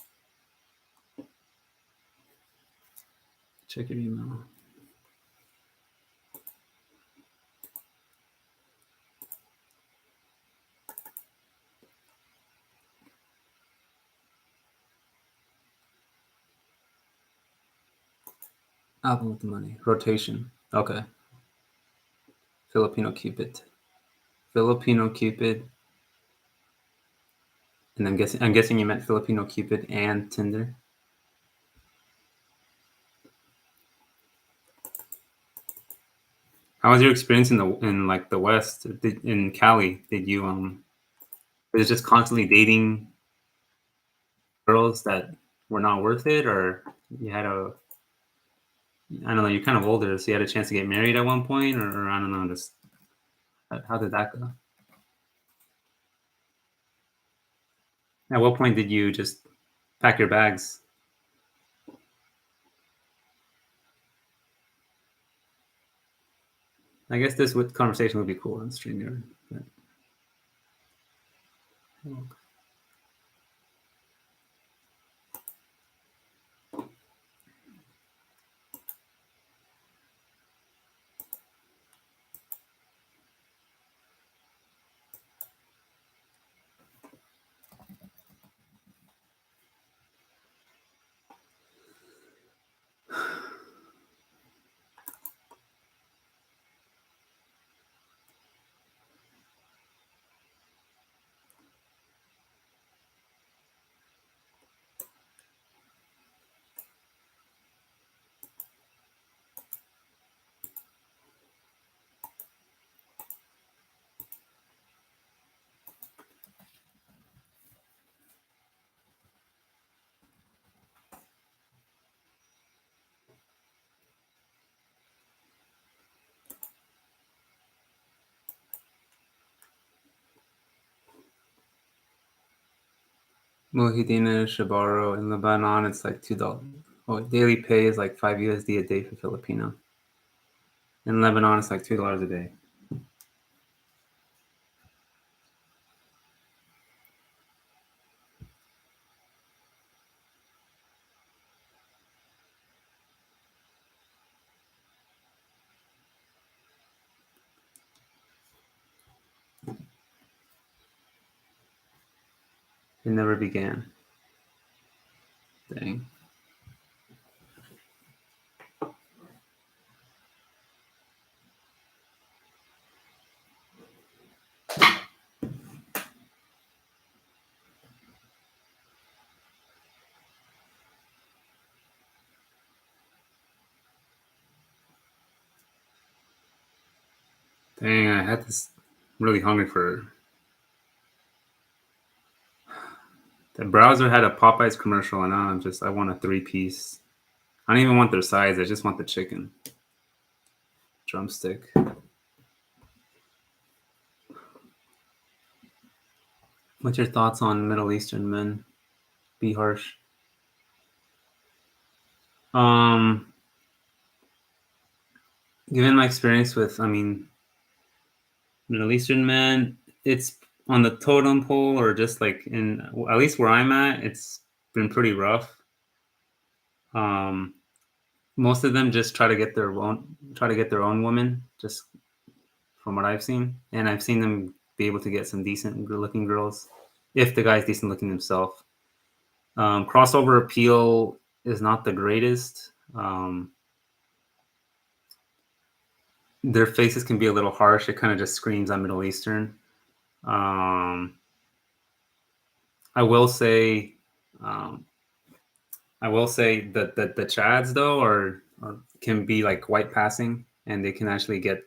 Check your email. Album with the money. Rotation. Okay. Filipino Cupid. Filipino Cupid. And I'm guessing you meant Filipino Cupid and Tinder. How was your experience in like the West in Cali? Did you was it just constantly dating girls that were not worth it, or you had a I don't know, you're kind of older, so you had a chance to get married at one point, or I don't know, just how did that go? At what point did you just pack your bags? I guess this conversation would be cool on StreamYard. But, Mujahideen, Shabaro, in Lebanon, it's like $2. Oh, daily pay is like 5 USD a day for Filipino. In Lebanon, it's like $2 a day. It never began. Dang. Dang, I had this really hungry for the browser had a Popeyes commercial, and now I want a 3-piece. I don't even want their sides. I just want the chicken drumstick. What's your thoughts on Middle Eastern men? Be harsh. Um, Given my experience with, Middle Eastern men, it's on the totem pole, or just like in at least where I'm at, it's been pretty rough. Um, Most of them just try to get their own woman, just from what I've seen, and I've seen them be able to get some decent looking girls if the guy's decent looking himself. Crossover appeal is not the greatest. Their faces can be a little harsh. It kind of just screams on Middle Eastern. Um, I will say, um, I will say that the Chads though are can be like white passing, and they can actually get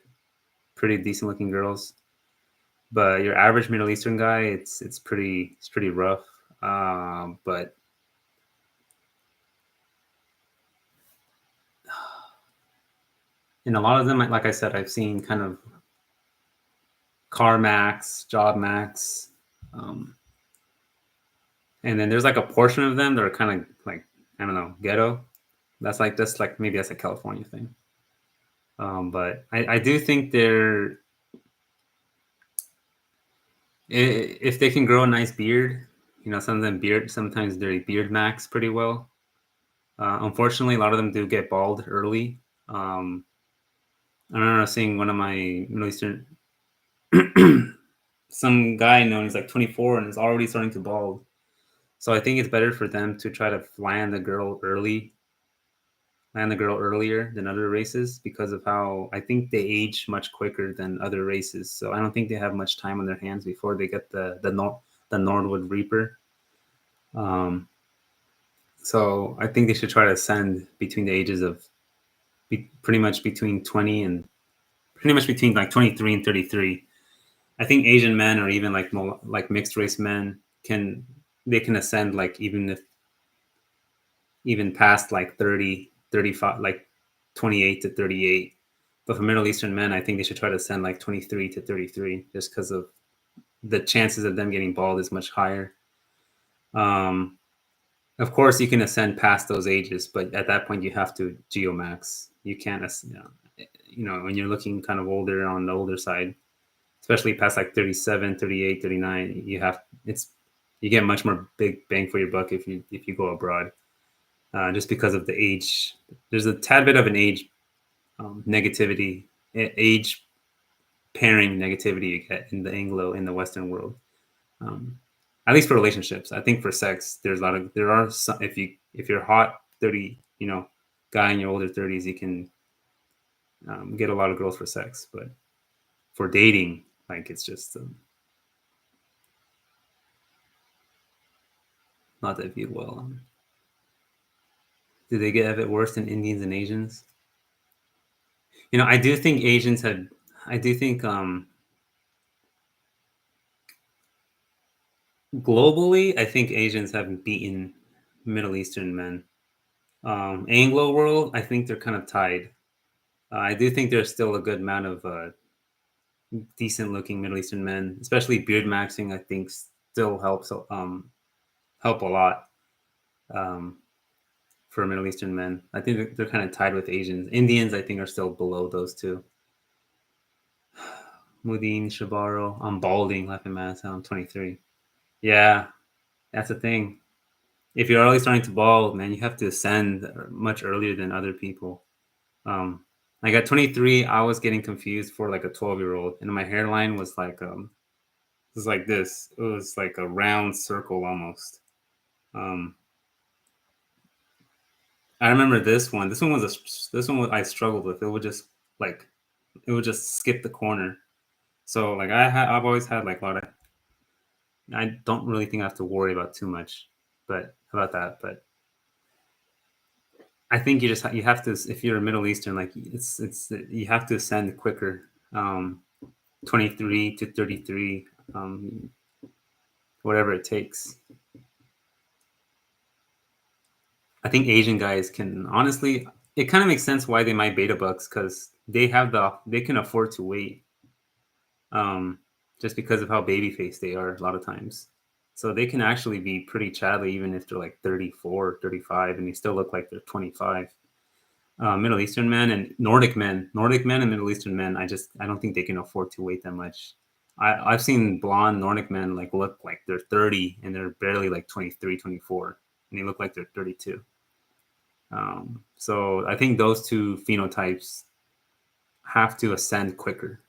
pretty decent looking girls. But your average Middle Eastern guy, it's pretty rough. But in a lot of them, like I said, I've seen kind of Car Max, Job Max, um, and then there's like a portion of them that are kind of like, I don't know, ghetto. That's like maybe that's a California thing. But I do think if they can grow a nice beard, some of them sometimes they beard max pretty well. Unfortunately, a lot of them do get bald early. I remember seeing one of my Middle Eastern, some guy known, he's like 24 and is already starting to bald. So I think it's better for them to try to land the girl earlier than other races, because of how I think they age much quicker than other races. So I don't think they have much time on their hands before they get the Nordwood Reaper. Um, so I think they should try to send between the ages of pretty much between 20 and pretty much between like 23 and 33. I think Asian men or even like like mixed race men can ascend like even past like 30, 35, like 28 to 38. But for Middle Eastern men, I think they should try to ascend like 23 to 33 just because of the chances of them getting bald is much higher. Um, of course, you can ascend past those ages, but at that point, you have to geomax. You can't, when you're looking kind of older on the older side, especially past like 37, 38, 39, you get much more big bang for your buck if you go abroad, just because of the age. There's a tad bit of an age negativity, age pairing negativity you get in the Western world. Um, at least for relationships. I think for sex, there are some, if you're hot 30, guy in your older 30s, you can get a lot of girls for sex, but for dating, like it's just not that viewed well. Do they get it worse than Indians and Asians? I do think Asians had. I do think globally, I think Asians have beaten Middle Eastern men. Anglo world, I think they're kind of tied. I do think there's still a good amount of decent looking Middle Eastern men, especially beard maxing. I think still help a lot um, for Middle Eastern men. I think they're kind of tied with Asians. Indians, I think, are still below those two. Mudin Shabaro, I'm balding, laughing my ass out. I'm 23. Yeah, that's the thing. If you're already starting to bald, man, you have to ascend much earlier than other people. Like at 23, I was getting confused for like a 12-year-old, and my hairline was like this. It was like a round circle almost. Um, I remember this one. This one I struggled with. Like it would just skip the corner. So like I've always had like a lot of. I don't really think I have to worry about too much, but about that. But I think you have to, if you're a Middle Eastern, like you have to ascend quicker. 23 to 33, whatever it takes. I think Asian guys can honestly. It kind of makes sense why they might beta bucks because they can afford to wait, um, just because of how baby faced they are a lot of times. So they can actually be pretty chatty even if they're like 34, 35, and they still look like they're 25. Middle Eastern men and Nordic men and Middle Eastern men, I don't think they can afford to wait that much. I've seen blonde Nordic men like look like they're 30 and they're barely like 23, 24, and they look like they're 32. So I think those two phenotypes have to ascend quicker.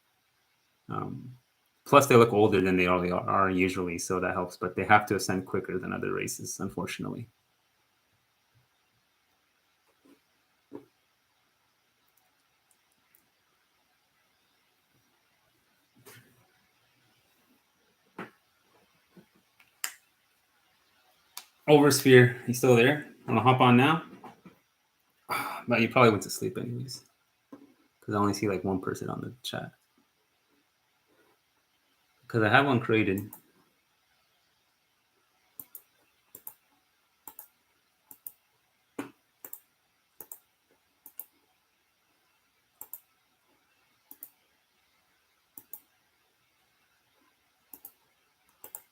Um, Plus, they look older than they already are usually, so that helps. But they have to ascend quicker than other races, unfortunately. Oversphere, he's still there. I'm gonna hop on now, but you probably went to sleep anyways, because I only see like one person on the chat. Because I have one created.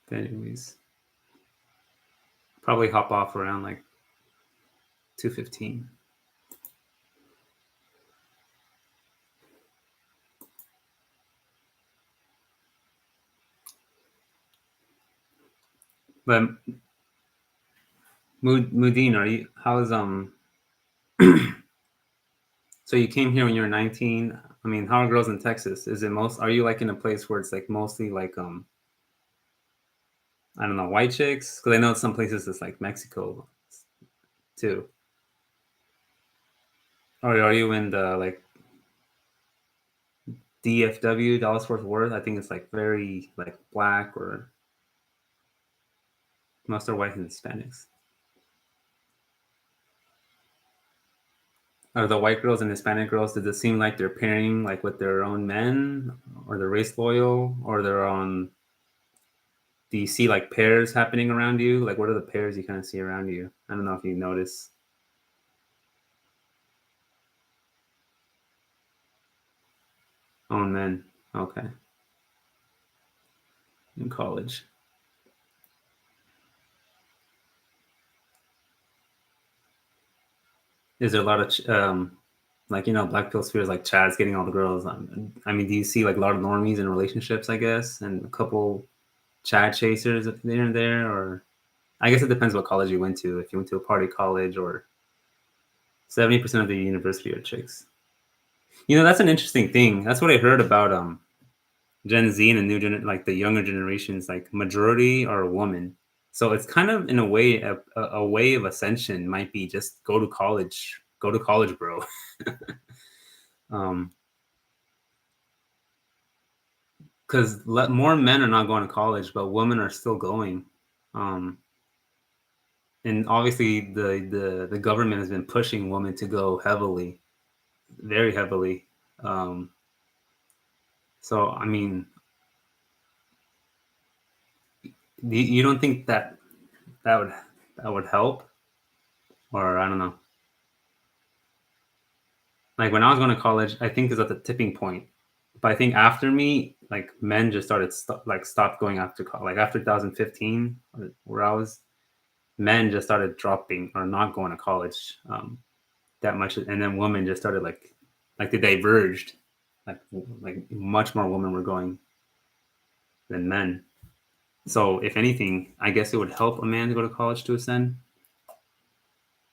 But anyways, probably hop off around like 2:15. But Mudine, how's so you came here when you were 19. I mean, how are girls in Texas? Are you like in a place where it's like mostly like I don't know, white chicks? Because I know some places it's like Mexico too. Or are you in the like DFW, Dallas Fort Worth? I think it's like very like black or most are white and Hispanics. Are the white girls and Hispanic girls, does it seem like they're pairing like with their own men, or they're race loyal, or they're on? Do you see like pairs happening around you? Like, what are the pairs you kind of see around you? I don't know if you notice. Own men. Okay, in college. Is there a lot of like Black Pill Sphere is like Chad's getting all the girls? I mean, do you see like a lot of normies in relationships? I guess, and a couple Chad chasers here and there, or I guess it depends what college you went to. If you went to a party college, or 70% of the university are chicks. That's an interesting thing. That's what I heard about Gen Z and the like the younger generations. Like majority are women, so it's kind of in a way a way of ascension might be just go to college, bro. um, because more men are not going to college, but women are still going. Um, and obviously, the government has been pushing women to go heavily, very heavily. Um, so, I mean, you don't think that would that would help, or I don't know. Like when I was going to college, I think is at the tipping point. But I think after me, like men just started stopped going after college. Like after 2015, where I was, men just started dropping or not going to college. That much, and then women just started like they diverged, like much more women were going than men. So if anything, I guess it would help a man to go to college to ascend.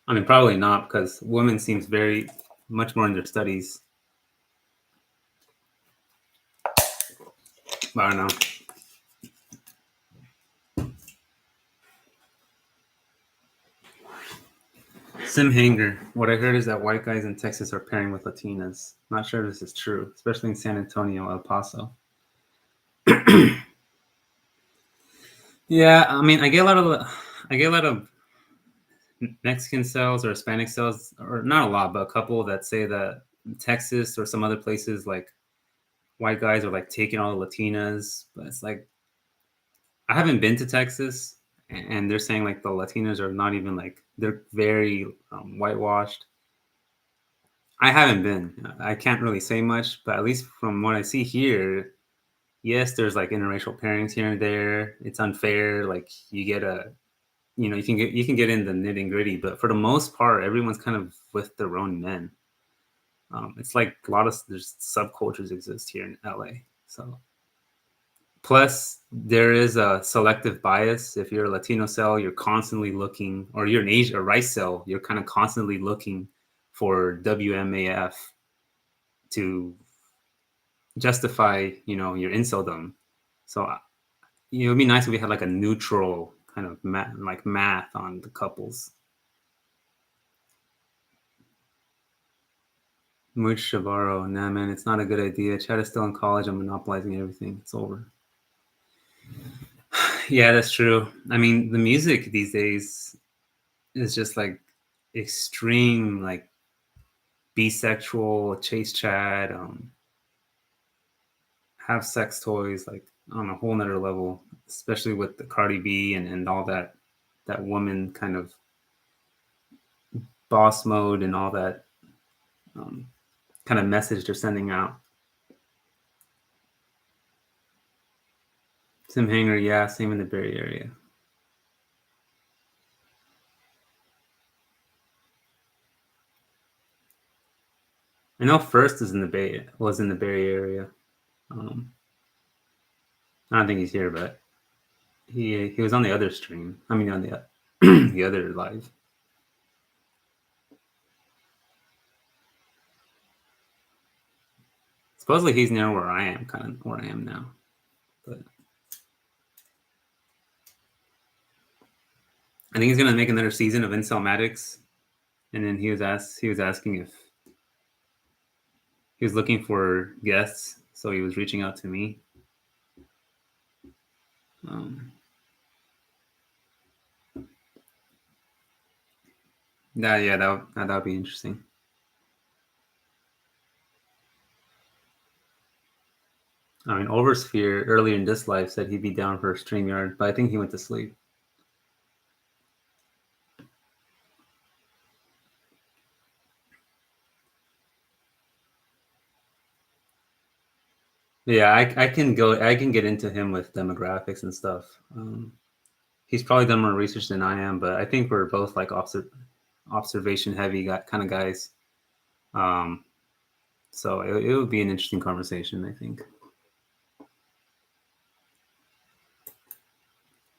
I mean, probably not because women seems very much more in their studies. But I don't know. Sim Hanger. What I heard is that white guys in Texas are pairing with Latinas. Not sure if this is true, especially in San Antonio, El Paso. Yeah, I mean, I get a lot of Mexican cells or Hispanic cells, or not a lot, but a couple that say that Texas or some other places, like white guys are like taking all the Latinas. But it's like I haven't been to Texas, and they're saying like the Latinas are not even like they're very whitewashed. I haven't been. I can't really say much, but at least from what I see here, yes, there's like interracial pairings here and there. It's unfair. Like you get a you can get in the nitty gritty, but for the most part, everyone's kind of with their own men. It's like a lot of there's subcultures exist here in LA. So plus there is a selective bias. If you're a Latino cell, you're constantly looking, or you're an Asian or rice cell, you're kind of constantly looking for WMAF to justify your inceldom. So it'd be nice if we had like a neutral kind of math on the couples. Much Shavaro, nah, man, it's not a good idea. Chad is still in college. I'm monopolizing everything. It's over. Yeah, that's true. I mean, the music these days is just like extreme, like bisexual, chase Chad, have sex toys, like on a whole nother level, especially with the Cardi B and all that woman kind of boss mode and all that um, kind of message they're sending out. Tim Hanger, yeah, same in the Bay Area. I know First is in the Bay was in the Bay Area. Um, I don't think he's here, but he was on the other stream. I mean, on the the other live. Supposedly he's near where I am, kind of where I am now. But I think he's gonna make another season of Incelmatics, and then he was asking if he was looking for guests, so he was reaching out to me. Um, yeah, that would be interesting. I mean, Oversphere earlier in this life said he'd be down for StreamYard, but I think he went to sleep. Yeah, I can go. I can get into him with demographics and stuff. He's probably done more research than I am, but I think we're both like observation heavy kind of guys. Um, so it would be an interesting conversation, I think.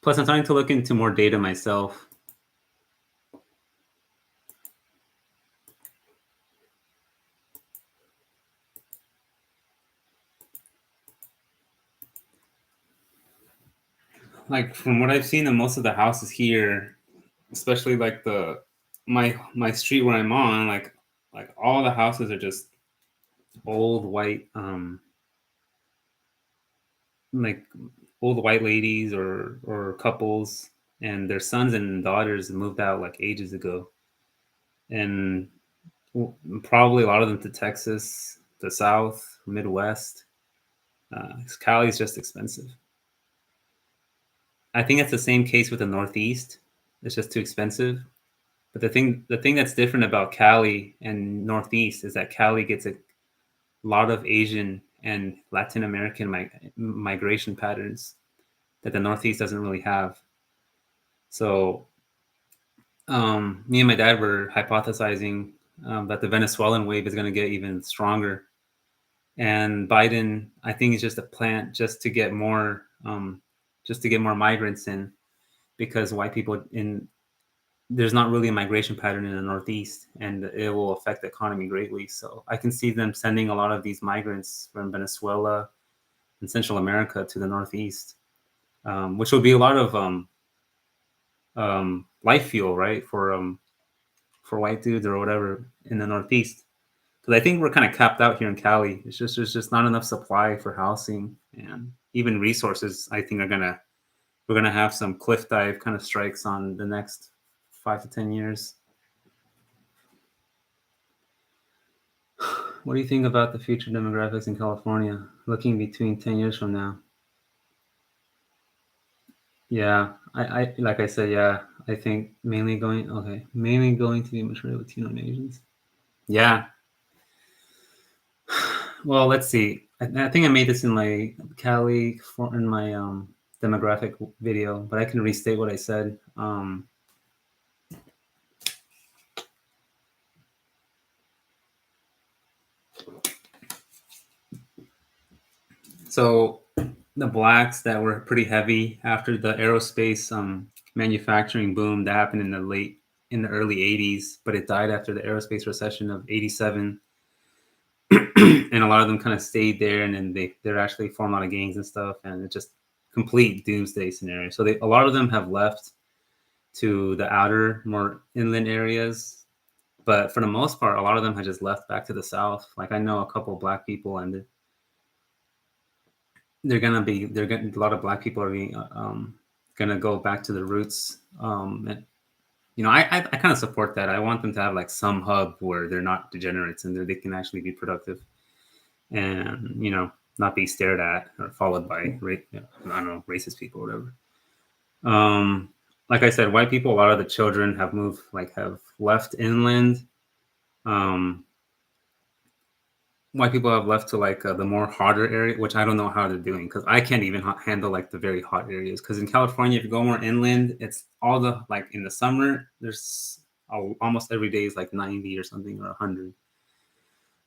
Plus, I'm starting to look into more data myself. Like from what I've seen in most of the houses here, especially like my street where I'm on, like all the houses are just old white like old white ladies or couples, and their sons and daughters moved out like ages ago, and probably a lot of them to Texas, the South, Midwest. Cali's just expensive. I think it's the same case with the Northeast. It's just too expensive. But the thing that's different about Cali and Northeast is that Cali gets a lot of Asian and Latin American migration patterns that the Northeast doesn't really have. So me and my dad were hypothesizing that the Venezuelan wave is going to get even stronger, and Biden, I think, is just a plant just to get more migrants in, because white people in there's not really a migration pattern in the Northeast, and it will affect the economy greatly. So I can see them sending a lot of these migrants from Venezuela and Central America to the Northeast, which will be a lot of life fuel, right, for white dudes or whatever in the Northeast. Because I think we're kind of capped out here in Cali. It's just there's just not enough supply for housing, and even resources. I think we're gonna have some cliff dive kind of strikes on the next 5 to 10 years. What do you think about the future demographics in California, looking between 10 years from now? Yeah, I like I said, yeah, I think mainly going to be a majority of Latino and Asians. Yeah. Well, let's see. I think I made this in my in my demographic video, but I can restate what I said. So the blacks that were pretty heavy after the aerospace manufacturing boom that happened in the early 80s, but it died after the aerospace recession of 87. And a lot of them kind of stayed there, and then they're actually formed a lot of gangs and stuff, and it's just complete doomsday scenario. So a lot of them have left to the outer, more inland areas, but for the most part, a lot of them have just left back to the south. Like I know a couple of black people, and a lot of black people are gonna go back to the roots. And I kind of support that. I want them to have like some hub where they're not degenerates and they can actually be productive, and not be stared at or followed by I don't know, racist people or whatever. Like I said, white people, a lot of the children have left inland. White people have left to like the more hotter area, which I don't know how they're doing, because I can't even handle like the very hot areas. Because in California, if you go more inland, it's all the like in the summer, there's almost every day is like 90 or something or 100.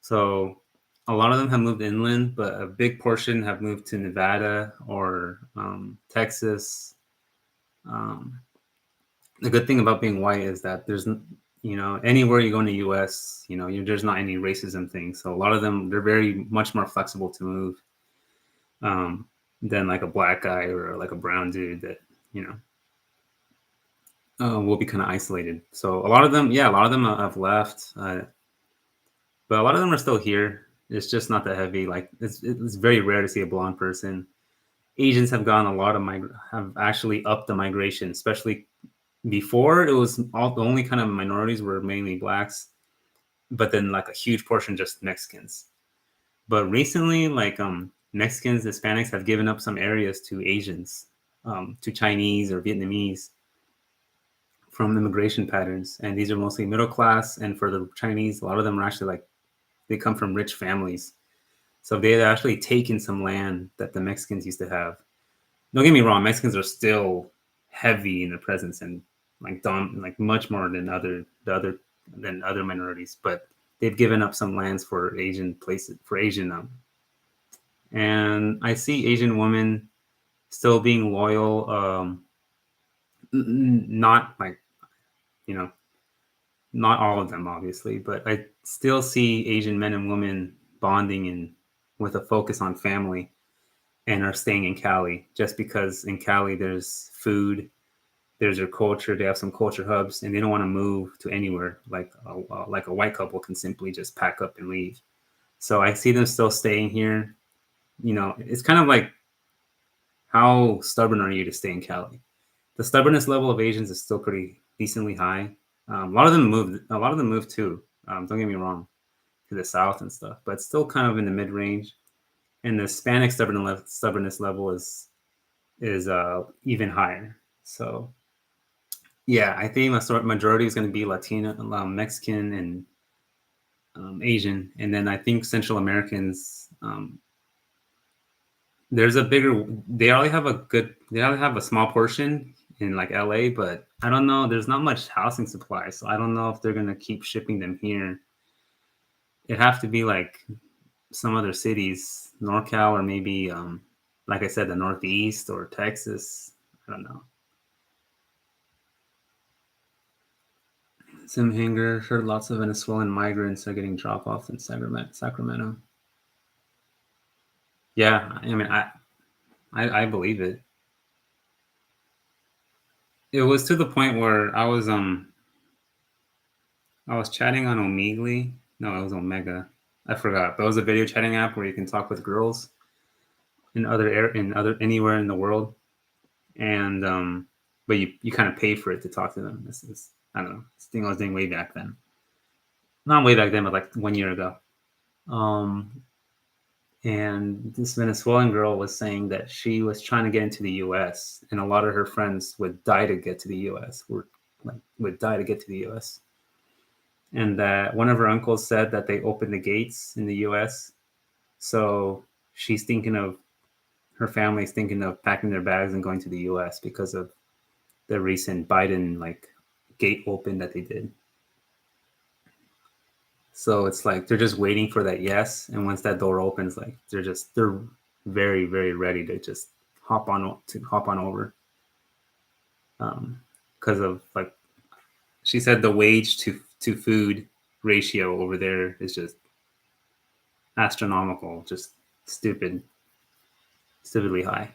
So a lot of them have moved inland, but a big portion have moved to Nevada or Texas. The good thing about being white is that there's anywhere you go in the U.S., there's not any racism thing. So a lot of them, they're very much more flexible to move than like a black guy or like a brown dude that will be kind of isolated. So a lot of them have left, but a lot of them are still here. It's just not that heavy. Like it's very rare to see a blonde person. Asians have gone have actually upped the migration, especially before it was the only kind of minorities were mainly blacks, but then like a huge portion just Mexicans. But recently, like Mexicans, Hispanics have given up some areas to Asians, to Chinese or Vietnamese from immigration patterns. And these are mostly middle class. And for the Chinese, a lot of them are actually like, they come from rich families. So they had actually taken some land that the Mexicans used to have. Don't get me wrong, Mexicans are still heavy in their presence and like much more than other minorities, but they've given up some lands for Asian places for Asian and I see Asian women still being loyal. Not like you know, not all of them, obviously, but I still see Asian men and women bonding and with a focus on family and are staying in Cali just because in Cali there's food, there's their culture, they have some culture hubs, and they don't want to move to anywhere like a white couple can simply just pack up and leave. So I see them still staying here. You know, it's kind of like how stubborn are you to stay in Cali? The stubbornness level of Asians is still pretty decently high. A lot of them moved. A lot of them moved too. Don't get me wrong, to the south and stuff, but it's still kind of in the mid range. And the Hispanic stubbornness level is even higher. So yeah, I think the majority is going to be Latino, Mexican, and Asian, and then I think Central Americans. There's a bigger. They only have a small portion in like LA, but I don't know. There's not much housing supply, so I don't know if they're gonna keep shipping them here. It'd have to be like some other cities, NorCal, or maybe like I said, the Northeast or Texas. I don't know. Sim Hanger heard lots of Venezuelan migrants are getting drop off in Sacramento. Yeah, I mean, I believe it. It was to the point where I was chatting on Omegle. No, it was Omega. I forgot. But it was a video chatting app where you can talk with girls in other anywhere in the world, and but you kind of pay for it to talk to them. This is I don't know. This thing I was doing way back then. Not way back then, but like 1 year ago. Um, and this Venezuelan girl was saying that she was trying to get into the U.S. and a lot of her friends would die to get to the U.S. Would die to get to the U.S. And that one of her uncles said that they opened the gates in the U.S. So she's thinking of her family's thinking of packing their bags and going to the U.S. because of the recent Biden like gate open that they did. So it's like they're just waiting for that yes, and once that door opens, like they're very ready to just hop on over. Because of like she said, the wage to food ratio over there is just astronomical, just stupid, stupidly high.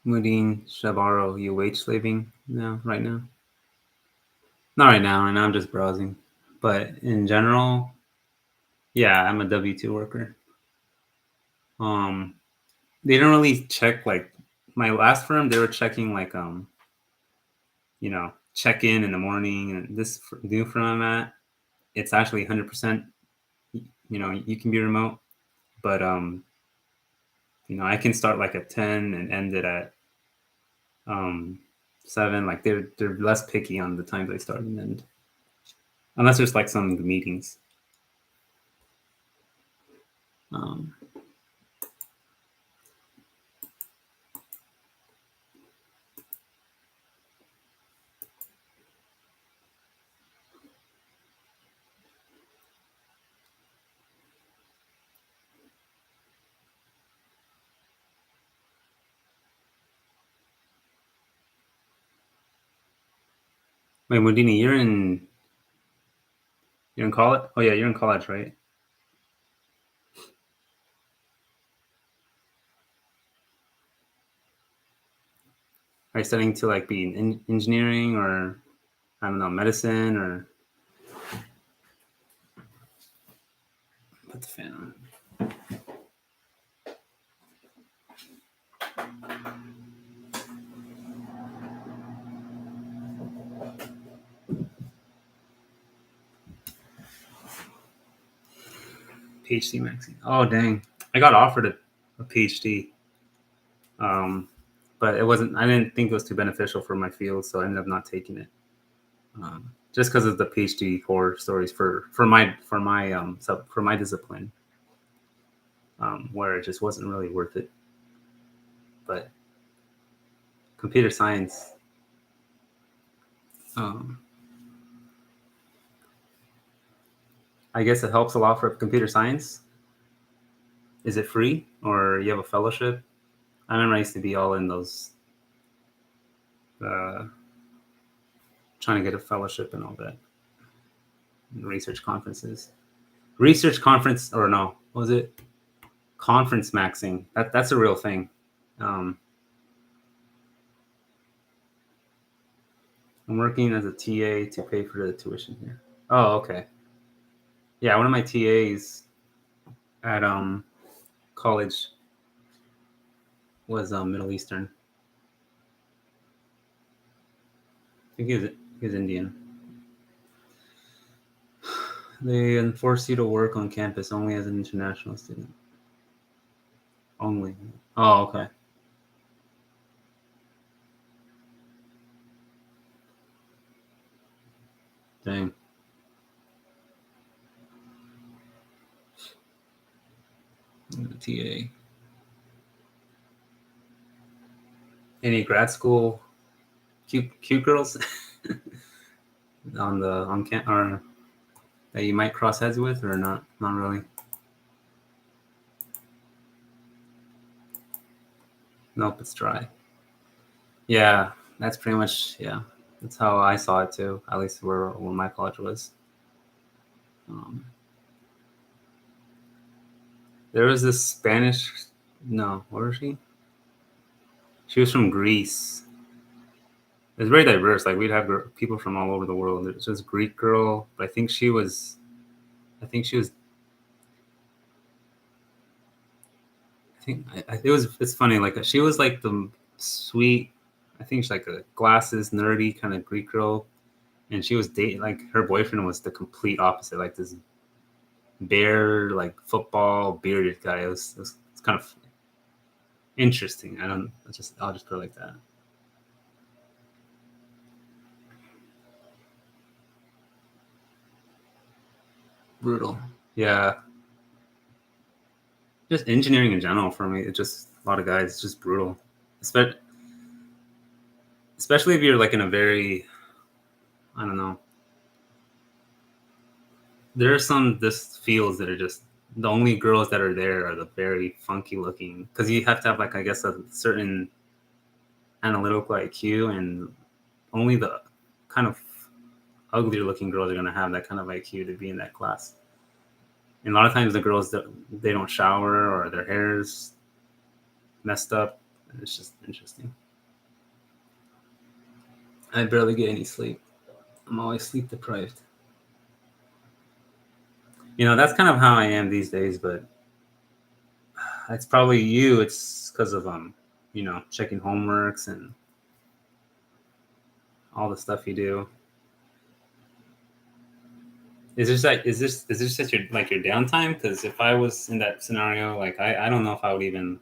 Mudine Shabaro, you wage slaving now, right now? Not right now. Right now, I'm just browsing. But in general, yeah, I'm a W-2 worker. Um, they don't really check like my last firm. They were checking like check in the morning. And this new firm I'm at, it's actually 100%. You can be remote, but I can start like at 10 and end it at um 7. Like they're less picky on the times I start and end, unless there's like some meetings. Um, Wait, Mudini, you're in college? Oh yeah, you're in college, right? Are you studying to like be in engineering or I don't know, medicine or put the fan on? PhD maxing. Oh dang! I got offered a PhD, um, but it wasn't. I didn't think it was too beneficial for my field, so I ended up not taking it. Just because of the PhD horror stories for my discipline, where it just wasn't really worth it. But computer science, um, I guess it helps a lot for computer science. Is it free or you have a fellowship? I remember I used to be all in those, uh, trying to get a fellowship and all that, research conferences. Research conference, or no, what was it? Conference maxing. That's a real thing. Um, I'm working as a TA to pay for the tuition here. Oh, okay. Yeah, one of my TAs at college was Middle Eastern. I think he's Indian. They enforce you to work on campus only as an international student. Only. Oh, okay. Dang. TA. Any grad school cute girls on camp or that you might cross heads with or not? Not really. Nope, it's dry. Yeah, that's pretty much That's how I saw it too. At least where my college was. Um, there was this Spanish. No, where was she? She was from Greece. It's very diverse. Like we'd have people from all over the world. There's this Greek girl, but I think she was. I think she was. I think it was. It's funny. Like she was like the sweet. I think she's like a glasses, nerdy kind of Greek girl, and she was dating like her boyfriend was the complete opposite. Like this bear, like football bearded guy. It's kind of interesting. I'll just put it like that. Brutal. Yeah, just engineering in general for me. It's just a lot of guys. It's just brutal. Especially especially if you're like in a very I don't know. There are some this fields that are just the only girls that are there are the very funky looking because you have to have like I guess a certain analytical IQ and only the kind of uglier looking girls are gonna have that kind of IQ to be in that class. And a lot of times the girls that they don't shower or their hair's messed up. It's just interesting. I barely get any sleep. I'm always sleep deprived. That's kind of how I am these days, but it's probably you. It's because of checking homeworks and all the stuff you do. Is this just your downtime? Because if I was in that scenario, like I don't know if I would even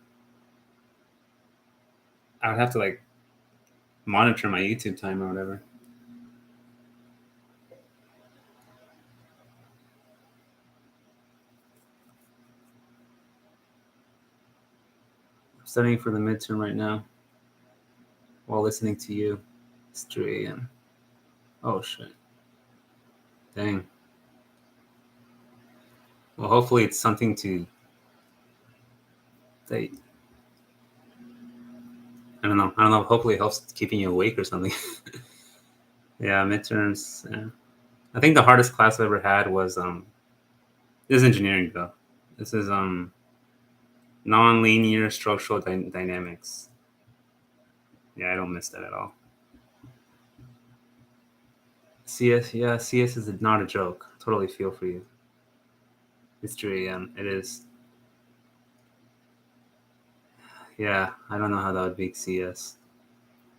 I would have to like monitor my YouTube time or whatever. I'm studying for the midterm right now while listening to you. It's 3 a.m. Oh shit. Dang. Well, hopefully it's something to that I don't know. I don't know. Hopefully it helps keeping you awake or something. Yeah, midterms. Yeah. I think the hardest class I ever had was this is engineering though. This is non-linear structural dynamics. Yeah, I don't miss that at all. CS, yeah, CS is not a joke. Totally feel for you. It's true, yeah, it is. Yeah, I don't know how that would beat CS.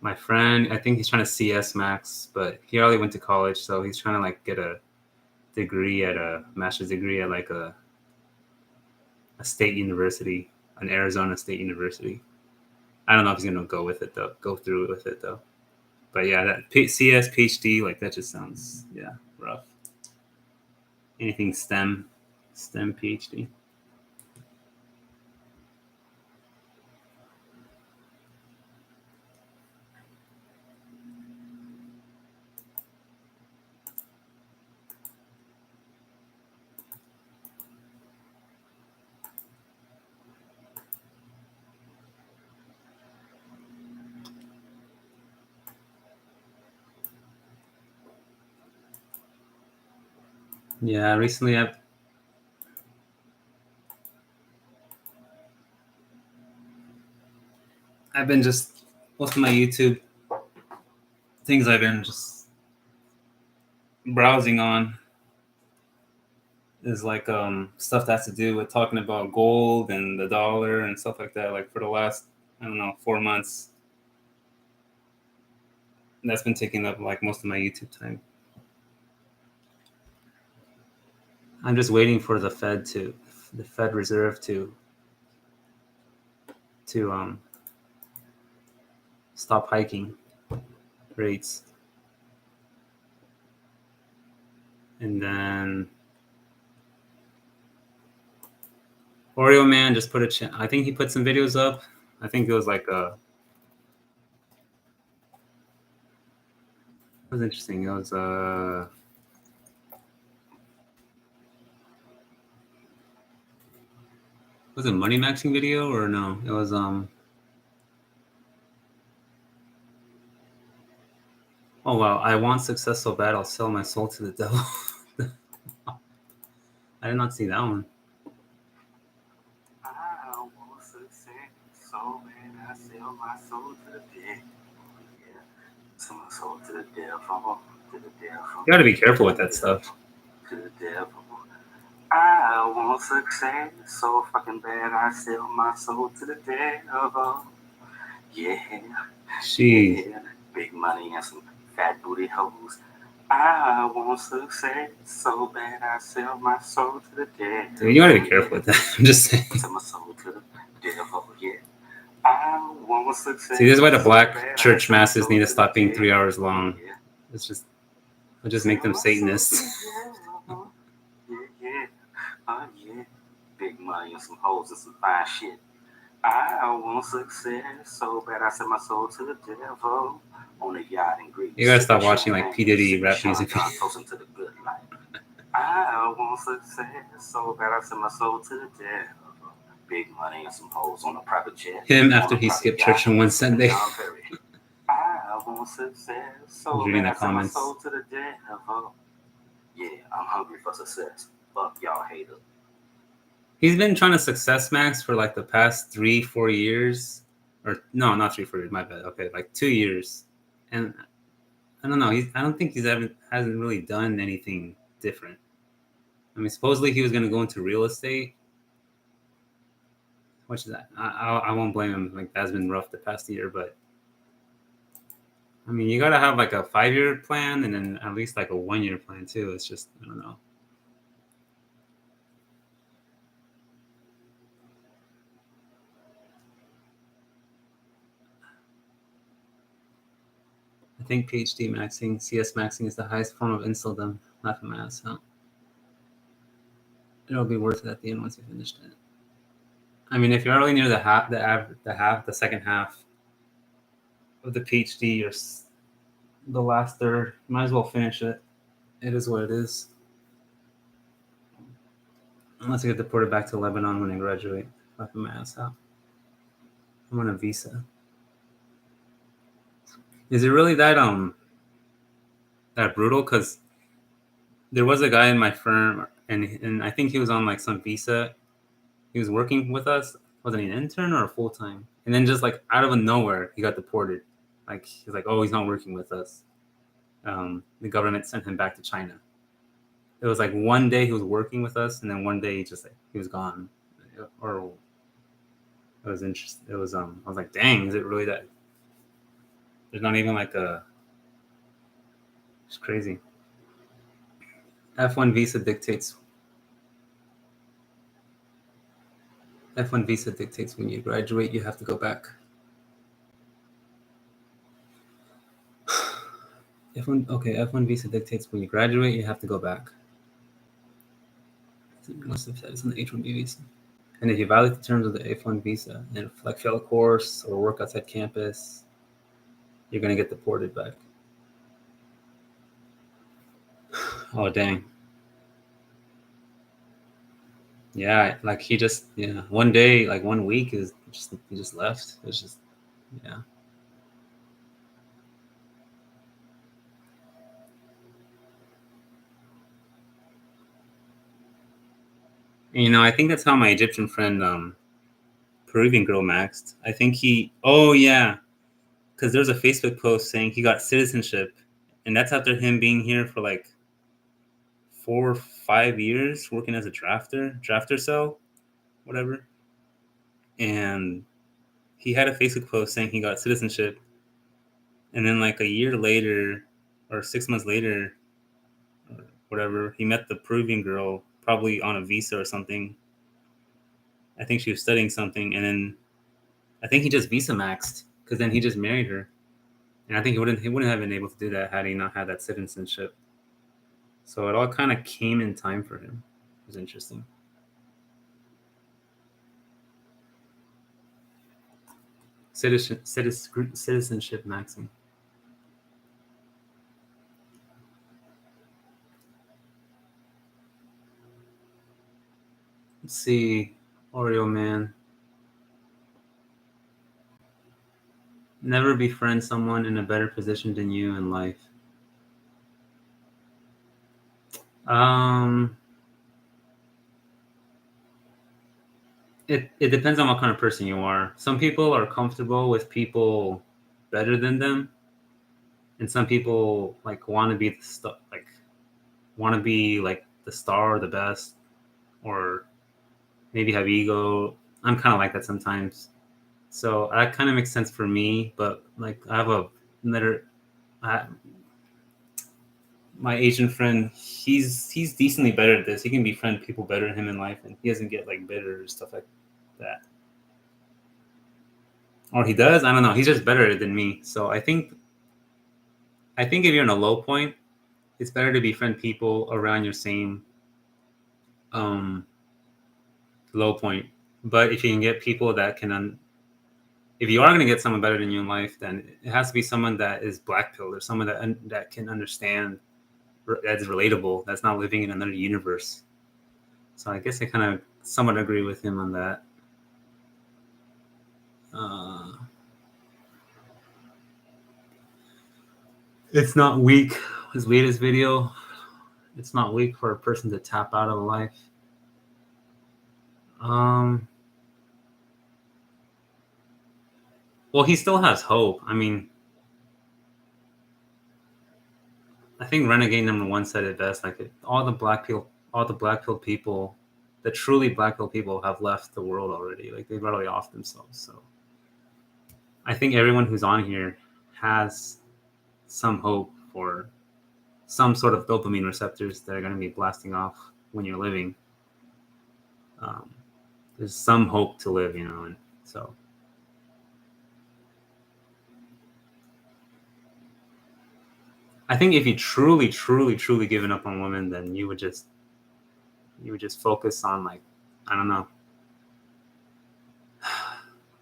My friend, I think he's trying to CS max, but he already went to college, so he's trying to like get a degree at a master's degree at like a state university, an Arizona State University. I don't know if he's gonna go with it though, go through with it though. But yeah, that CS PhD, like that just sounds rough. Anything STEM PhD. Yeah, recently I've been just most of my YouTube things I've been just browsing on is like stuff that has to do with talking about gold and the dollar and stuff like that. Like for the last, I don't know, 4 months, that's been taking up like most of my YouTube time. I'm just waiting for the Fed Reserve to stop hiking rates, and then Oreo Man just put I think he put some videos up. I think it was like it was interesting. It was it money maxing video or no? It was oh wow, I want success so bad I'll sell my soul to the devil. I did not see that one. I want success so bad I sell my soul to the devil. Yeah, sell my soul to the devil. To the devil. You gotta be careful with that stuff. To the devil. I want success so fucking bad I sell my soul to the devil. Yeah. Jeez. Yeah. Big money and some fat booty hoes. I want success so bad I sell my soul to the devil. Dude, you gotta be careful with that. I'm just saying. Sell my soul to the devil, yeah. I want success. See, this is why the black church masses need to stop being 3 hours long. It'll just make them Satanists. Yeah. Big money and some hoes and some fine shit. I want success so bad I sell my soul to the devil on a yacht in Greece. You gotta stop watching like P. Diddy rap music. To the good life. I want success so bad I sell my soul to the devil. Big money and some hoes on a private jet. Him after he skipped church on one Sunday. I want success so bad I sell my soul to the devil. Yeah, I'm hungry for success. Fuck y'all haters. He's been trying to success max for like the past 3-4 years, or no, not 3-4 years. My bad. Okay, like 2 years, and I don't know. I don't think hasn't really done anything different. I mean, supposedly he was going to go into real estate, which is I won't blame him. Like that's been rough the past year, but I mean, you gotta have like a 5-year plan and then at least like a 1-year plan too. It's just I don't know. I think PhD maxing, CS maxing is the highest form of insultum. Laugh at my ass, huh? It'll be worth it at the end once you finish it. I mean, if you're already near the second half of the PhD or the last third, you might as well finish it. It is what it is. Unless I get deported back to Lebanon when I graduate. Laugh at my ass, huh? I'm on a visa. Is it really that brutal? Because there was a guy in my firm, and I think he was on like some visa. He was working with us. Wasn't he an intern or a full time? And then just like out of nowhere, he got deported. Like he's like, oh, he's not working with us. The government sent him back to China. It was like one day he was working with us, and then one day he was gone. Or it was interesting. It was I was like, dang, is it really that? There's not even like a. It's crazy. F1 visa dictates. F1 visa dictates when you graduate, you have to go back. F1 visa dictates when you graduate, you have to go back. Must have said it's on the H1B visa. And if you violate the terms of the F1 visa and like fail a course or work outside campus, you're gonna get deported back. Oh dang. Yeah, like he just one day, like 1 week is just he just left. It's just yeah. And, I think that's how my Egyptian friend Peruvian girl maxed. I think oh yeah, because there's a Facebook post saying he got citizenship, and that's after him being here for like 4 or 5 years working as a drafter cell, whatever. And he had a Facebook post saying he got citizenship, and then like a year later or 6 months later or whatever, he met the Peruvian girl, probably on a visa or something. I think she was studying something, and then I think he just visa maxed because then he just married her, and I think he wouldn't have been able to do that had he not had that citizenship. So it all kind of came in time for him. It was interesting. Citizenship maxing. Let's see, Oreo Man. Never befriend someone in a better position than you in life. Um, it depends on what kind of person you are. Some people are comfortable with people better than them, and some people like want to be the star or the best, or maybe have ego. I'm kind of like that sometimes. So that kind of makes sense for me. But like I have another, I, my Asian friend, he's decently better at this. He can befriend people better than him in life, and he doesn't get like bitter or stuff like that. Or he does. I don't know. He's just better than me. So I think if you're in a low point, it's better to befriend people around your same um, low point. But if you can get people that if you are going to get someone better than you in life, then it has to be someone that is black pilled or someone that can understand, that's relatable, that's not living in another universe. So I guess I kind of somewhat agree with him on that. Uh, it's not weak. His latest video, it's not weak for a person to tap out of life. Um, well, he still has hope. I mean, I think Renegade #1 said it best. Like all the black pill people, the truly black pill people have left the world already. Like they've already off themselves. So I think everyone who's on here has some hope for some sort of dopamine receptors that are going to be blasting off when you're living. Um, there's some hope to live, and so I think if you truly, truly, truly given up on women, then you would just focus on like, I don't know,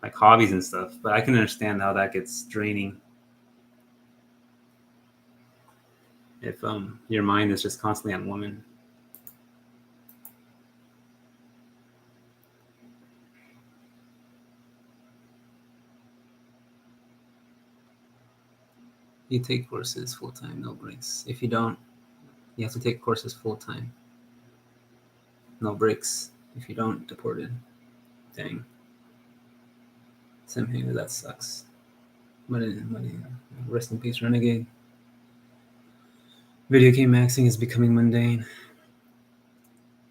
like hobbies and stuff. But I can understand how that gets draining if your mind is just constantly on women. You take courses full time, no breaks. If you don't, you have to take courses full time, no breaks. If you don't, deported. Dang. Same here. That sucks. Rest in peace, Renegade. Video game maxing is becoming mundane.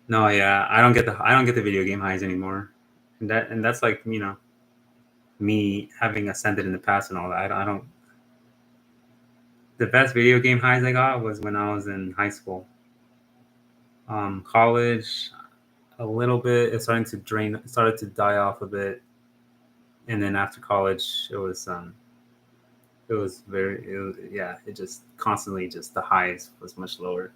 No, yeah, I don't get the video game highs anymore, and that's like me having ascended in the past and all that. I don't. The best video game highs I got was when I was in high school. College, a little bit. It's starting to drain. It started to die off a bit, and then after college, it was very. Yeah. It just constantly just the highs was much lower.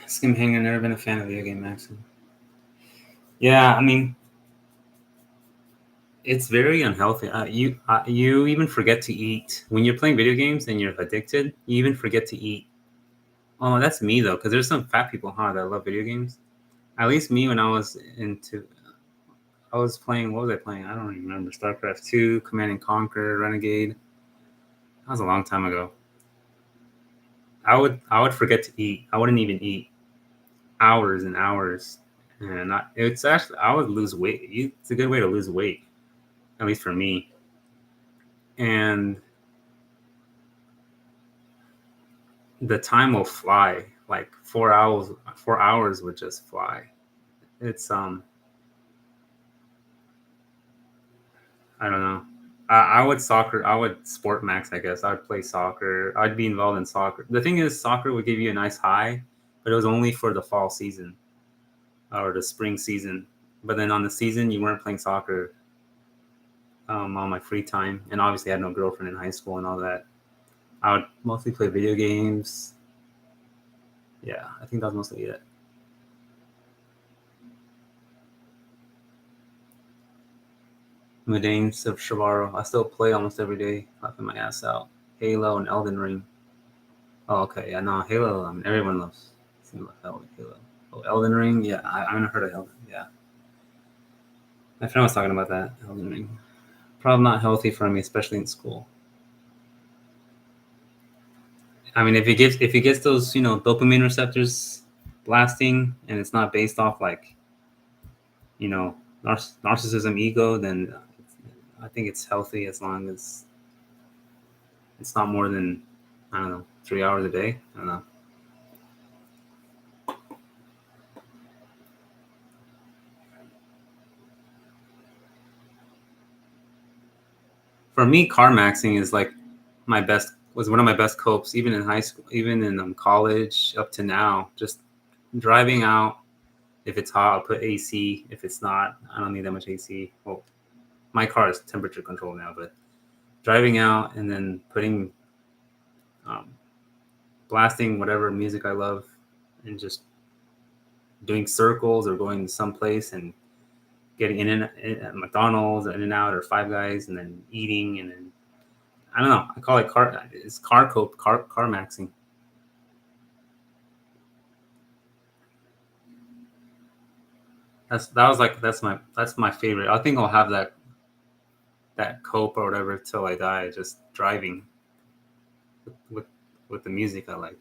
Skim Hanger, never been a fan of video game maxing. Yeah, I mean, it's very unhealthy. You even forget to eat when you're playing video games and you're addicted. You even forget to eat. Oh, that's me though, because there's some fat people, that love video games. At least me, when I was playing. What was I playing? I don't even remember. StarCraft 2, Command and Conquer, Renegade. That was a long time ago. I would forget to eat. I wouldn't even eat hours and hours, and it's actually I would lose weight. It's a good way to lose weight, at least for me. And the time will fly. Like 4 hours. 4 hours would just fly. It's I don't know. I would soccer. I would sport max. I guess I would play soccer. I'd be involved in soccer. The thing is, soccer would give you a nice high, but it was only for the fall season or the spring season. But then on the season, you weren't playing soccer on my free time, and obviously I had no girlfriend in high school and all that. I would mostly play video games. Yeah, I think that was mostly it. Mudanes of Shavaro. I still play almost every day, laughing my ass out. Halo and Elden Ring. Oh, okay. Yeah, no, Halo. Everyone loves Halo. Oh, Elden Ring. Yeah, I haven't heard of Elden. Yeah, my friend was talking about that Elden Ring. Probably not healthy for me, especially in school. I mean, if he gets those dopamine receptors blasting, and it's not based off like you know narcissism, ego, then I think it's healthy as long as it's not more than, I don't know, 3 hours a day. I don't know. For me, car maxing is like was one of my best copes, even in high school, even in college, up to now. Just driving out. If it's hot, I'll put AC. If it's not, I don't need that much AC. Well, my car is temperature controlled now, but driving out and then um, blasting whatever music I love, and just doing circles or going someplace and getting in at McDonald's or In and Out or Five Guys, and then eating, and then I don't know. I call it car. It's car cope, car maxing. That's my favorite. I think I'll have that cope or whatever till I die. Just driving with with the music I like.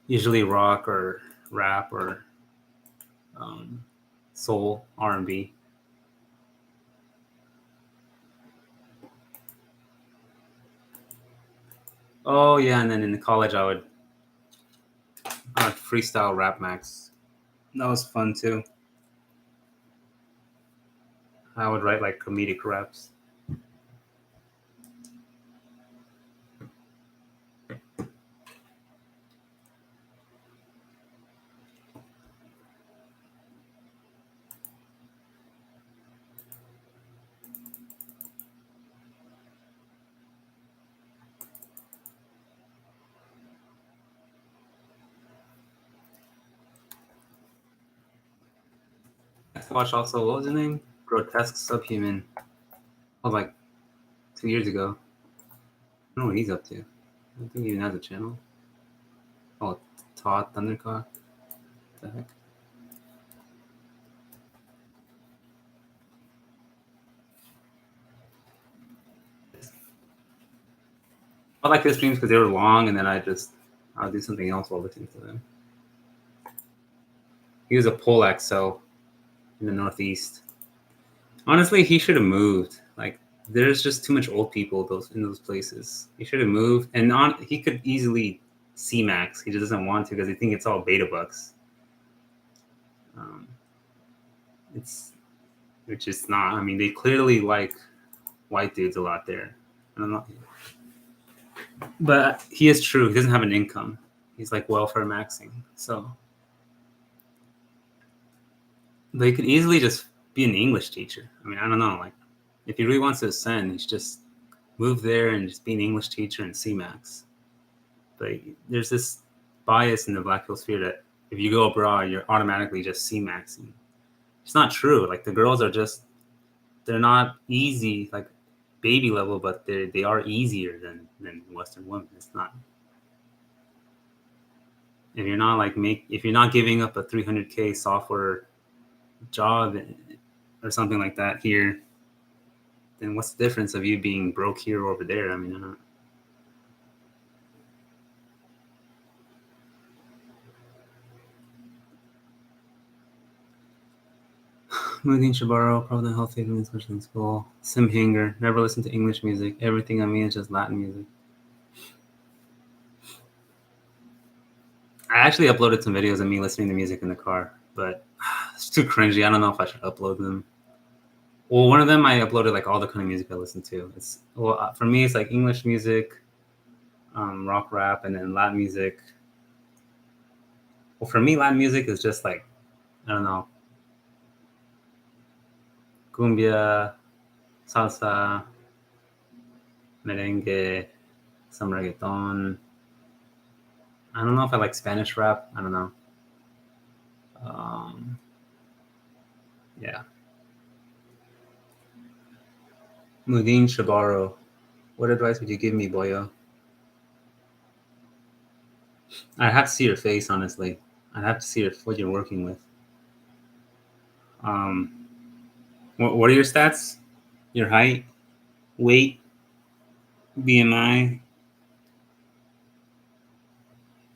Usually rock or rap or um, soul, R&B. Oh yeah, and then in college I would freestyle rap max. That was fun too. I would write like comedic raps. I watched also, what was his name? Grotesque Subhuman. That was like 2 years ago. I don't know what he's up to. I don't think he even has a channel. Oh, Todd Thundercock. What the heck? I like his streams because they were long, and then I'll do something else while listening to them. He was a pole axle in the Northeast. Honestly, he should have moved. Like, there's just too much old people in those places. He should have moved, and he could easily C-max. He just doesn't want to because he thinks it's all beta bucks. It's which is not. I mean, they clearly like white dudes a lot there. I don't know, but he is true. He doesn't have an income. He's like welfare maxing. So they could easily just be an English teacher. I mean, I don't know. Like, if he really wants to ascend, he should just move there and just be an English teacher and C-max. But there's this bias in the Black Hill Sphere that if you go abroad, you're automatically just C-maxing. It's not true. Like, the girls are just, they're not easy, like baby level, but they are easier than Western women. It's not. If you're not if you're not giving up a 300K software job or something like that here, then what's the difference of you being broke here or over there? I mean, Muddin Shabaro, probably healthy doing especially in school. Sim Hanger, never listen to English music. Everything I mean is just Latin music. I actually uploaded some videos of me listening to music in the car, but it's too cringy. I don't know if I should upload them. Well, one of them I uploaded like all the kind of music I listen to. It's for me, it's like English music, rock, rap, and then Latin music. Well, for me, Latin music is just like, I don't know, cumbia, salsa, merengue, some reggaeton. I don't know if I like Spanish rap. I don't know. Yeah. Mudin Shabaro. What advice would you give me, boyo? I'd have to see your face, honestly. I'd have to see what you're working with. What are your stats? Your height, weight, BMI,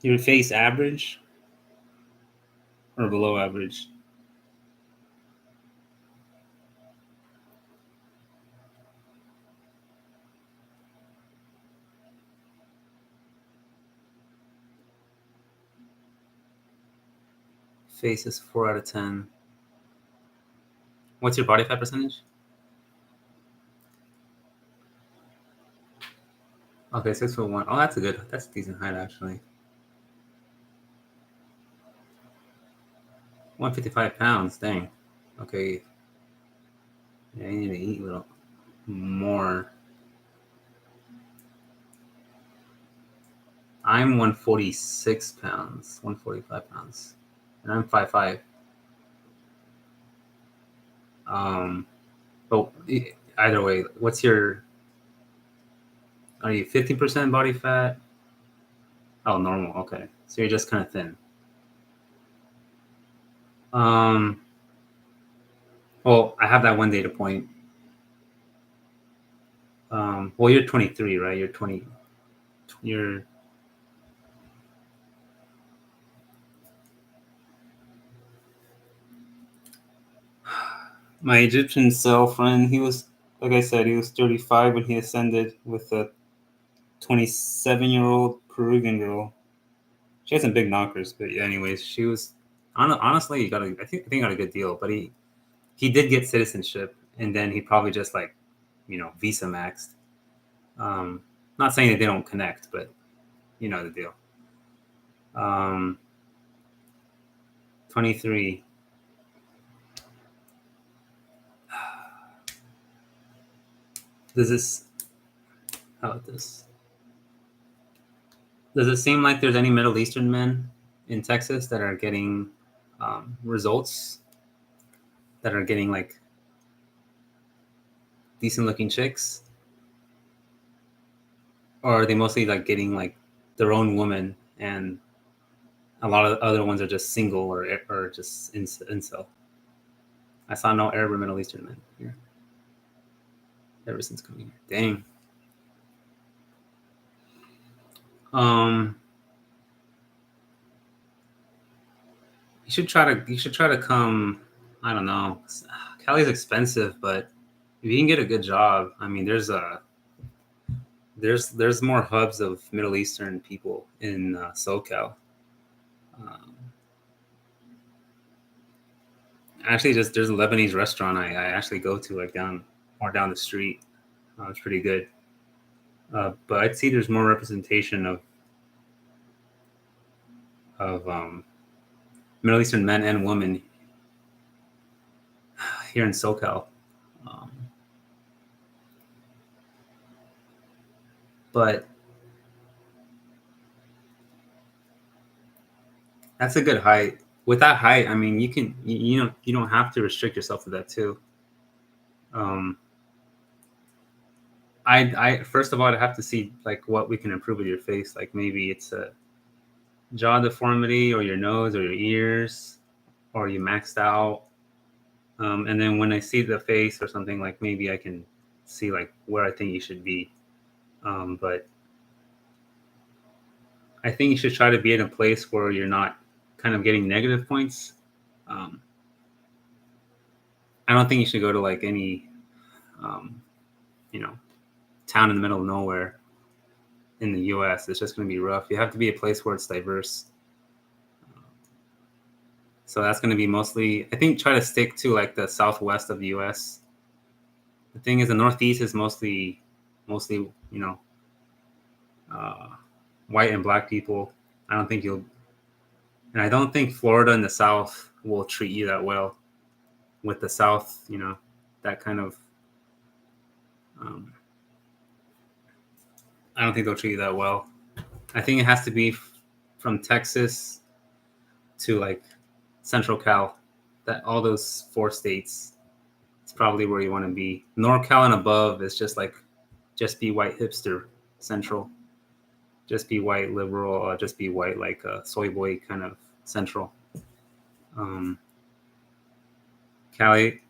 your face average or below average? Face is 4 out of 10. What's your body fat percentage? Okay, 6'1". Oh, that's a good. That's a decent height actually. 155 pounds. Dang. Okay. Yeah, you need to eat a little more. I'm 146 pounds, 145 pounds, and I'm 5'5". But either way, what's your? Are you 50% body fat? Oh, normal. Okay, so you're just kind of thin. Um. Well, I have that one data point. Well, you're 23, right? You're 20. You're my Egyptian self friend. He was, like I said, he was 35 when he ascended with a 27-year-old Peruvian girl. She had some big knockers, but yeah, anyways, she was honestly, I think got a good deal, but he did get citizenship, and then he probably just like, visa maxed. Um, Not saying that they don't connect, but you know the deal. 23. Does this? How about this? Does it seem like there's any Middle Eastern men in Texas that are getting results, that are getting like decent looking chicks, or are they mostly like getting like their own woman, and a lot of the other ones are just single or just incel? I saw no Arab or Middle Eastern men here ever since coming here. Dang. you should try to come. I don't know. Cali's expensive, but if you can get a good job, I mean, there's more hubs of Middle Eastern people in SoCal. Um, Actually, just there's a Lebanese restaurant I actually go to like down the street. It's pretty good. But I'd see there's more representation of Middle Eastern men and women here in SoCal. Um, but that's a good height. With that height, I mean, you don't have to restrict yourself to that too. Um, I first of all, I have to see like what we can improve with your face. Like maybe it's a jaw deformity, or your nose, or your ears, or you maxed out. And then when I see the face or something, like maybe I can see like where I think you should be. But I think you should try to be in a place where you're not kind of getting negative points. Um, I don't think you should go to like any, um, you know, town in the middle of nowhere in the U.S. It's just going to be rough. You have to be a place where it's diverse. So that's going to be mostly, I think, try to stick to like the southwest of the U.S. The thing is, the Northeast is mostly, uh, white and black people. I don't think you'll, and I don't think Florida and the South will treat you that well. With the South, that kind of, um, I don't think they'll treat you that well. I think it has to be from Texas to like Central Cal, that all those 4 states. It's probably where you want to be. NorCal and above is just like, just be white hipster central, just be white liberal, or just be white like a soy boy kind of central. Um, Cali,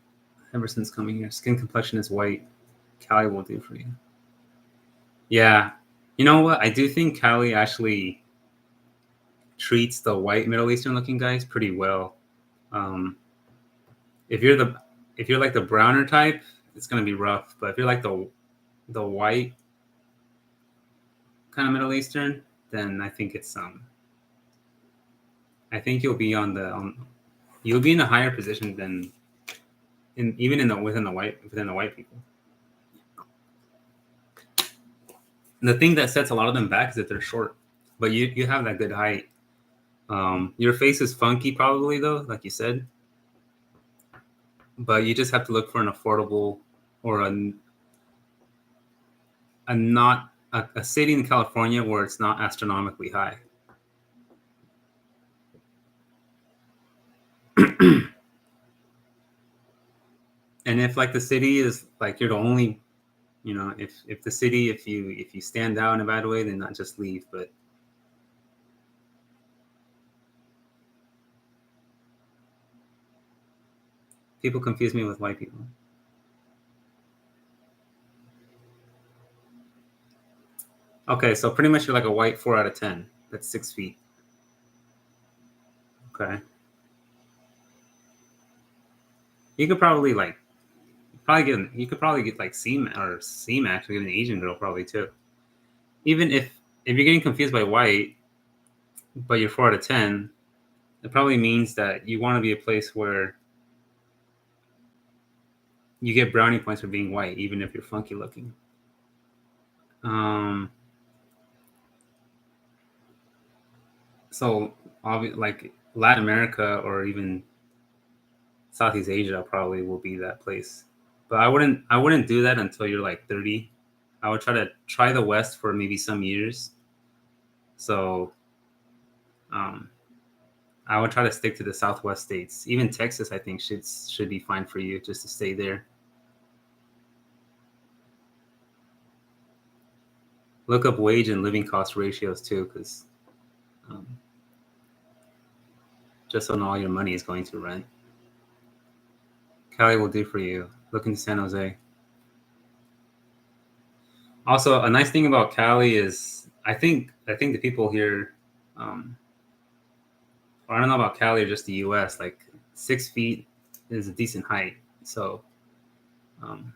ever since coming here, skin complexion is white. Cali will do for you. Yeah, you know what? I do think Cali actually treats the white Middle Eastern looking guys pretty well. Um, if you're the if you're like the browner type, it's gonna be rough. But if you're like the white kind of Middle Eastern, then I think it's I think you'll be in a higher position than even in the within the white people. And the thing that sets a lot of them back is that they're short, but you have that good height. Your face is funky probably though, like you said, but you just have to look for an affordable or a not a city in California where it's not astronomically high. And if like the city is like you're the only, if the city, if you stand out in a bad way, then not just leave. But people confuse me with white people. Okay, so pretty much you're like a white 4 out of 10. That's 6 feet. Okay, you could probably like you could probably get like C max or get an Asian girl probably too. Even if you're getting confused by white, but you're 4 out of 10, it probably means that you want to be a place where you get brownie points for being white, even if you're funky looking. Um, so like Latin America or even Southeast Asia probably will be that place. But I wouldn't do that until you're like 30. I would try the West for maybe some years. So um, I would try to stick to the Southwest states. Even Texas, I think should be fine for you just to stay there. Look up wage and living cost ratios too, because um, just so all your money is going to rent. Cali will do for you. Look into San Jose. Also, a nice thing about Cali is I think the people here, um, or I don't know about Cali or just the U.S. Like 6 feet is a decent height. So um,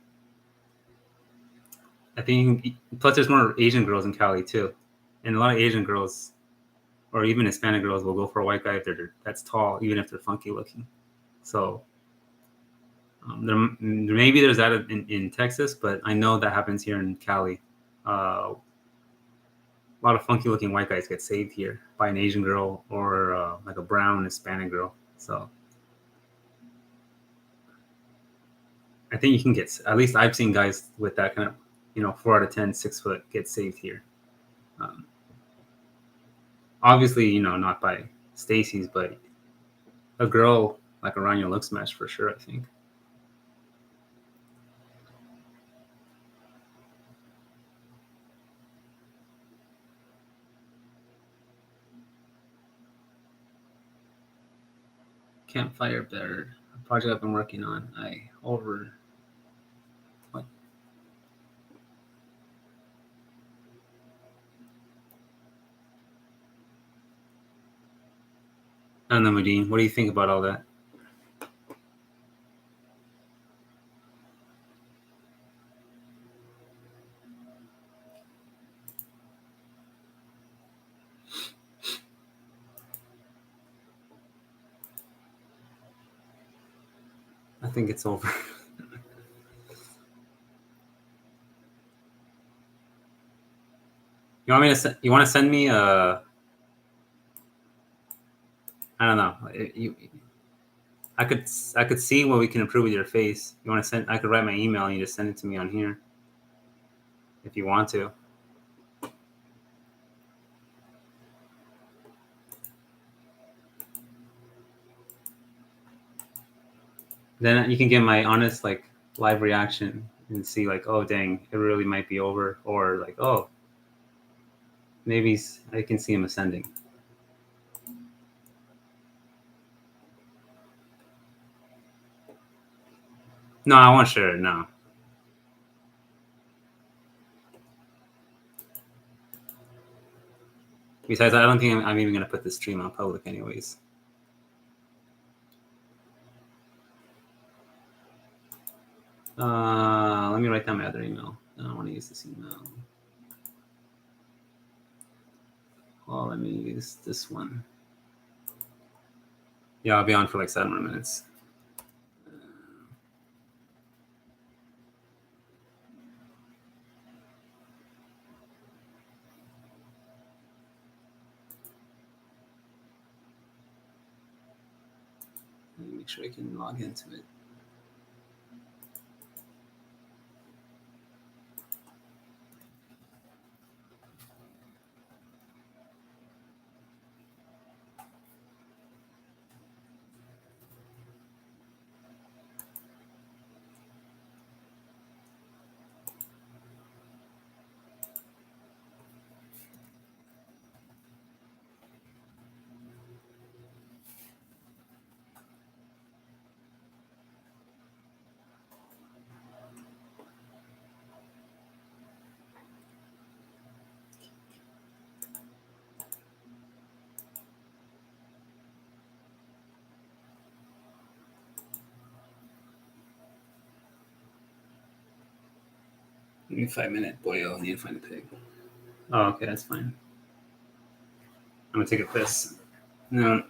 I think plus there's more Asian girls in Cali too, and a lot of Asian girls or even Hispanic girls will go for a white guy if they're that's tall, even if they're funky looking. So maybe there's that in Texas, but I know that happens here in Cali. A lot of funky looking white guys get saved here by an Asian girl or like a brown Hispanic girl. So I think you can get, at least I've seen guys with that kind of, 4 out of 10, 6 foot get saved here. Um, Obviously, not by Stacy's, but a girl like around your looks match for sure, I think. Campfire better. A project I've been working on. What? I don't know, Medine. What do you think about all that? I think it's over. You want me to? You want to send me a? I don't know. I could see what we can improve with your face. You want to send? I could write my email and you just send it to me on here, if you want to. Then you can get my honest like live reaction and see like, oh dang, it really might be over, or like, oh, maybe I can see him ascending. No, I won't share it. No. Besides, I don't think I'm even gonna put this stream on public, anyways. Let me write down my other email. I don't want to use this email. Oh, let me use this one. Yeah, I'll be on for like 7 more minutes. Let me make sure I can log into it. Give me 5 minutes. Boy, I'll need to find a pig. Oh, okay, that's fine. I'm gonna take a piss. No.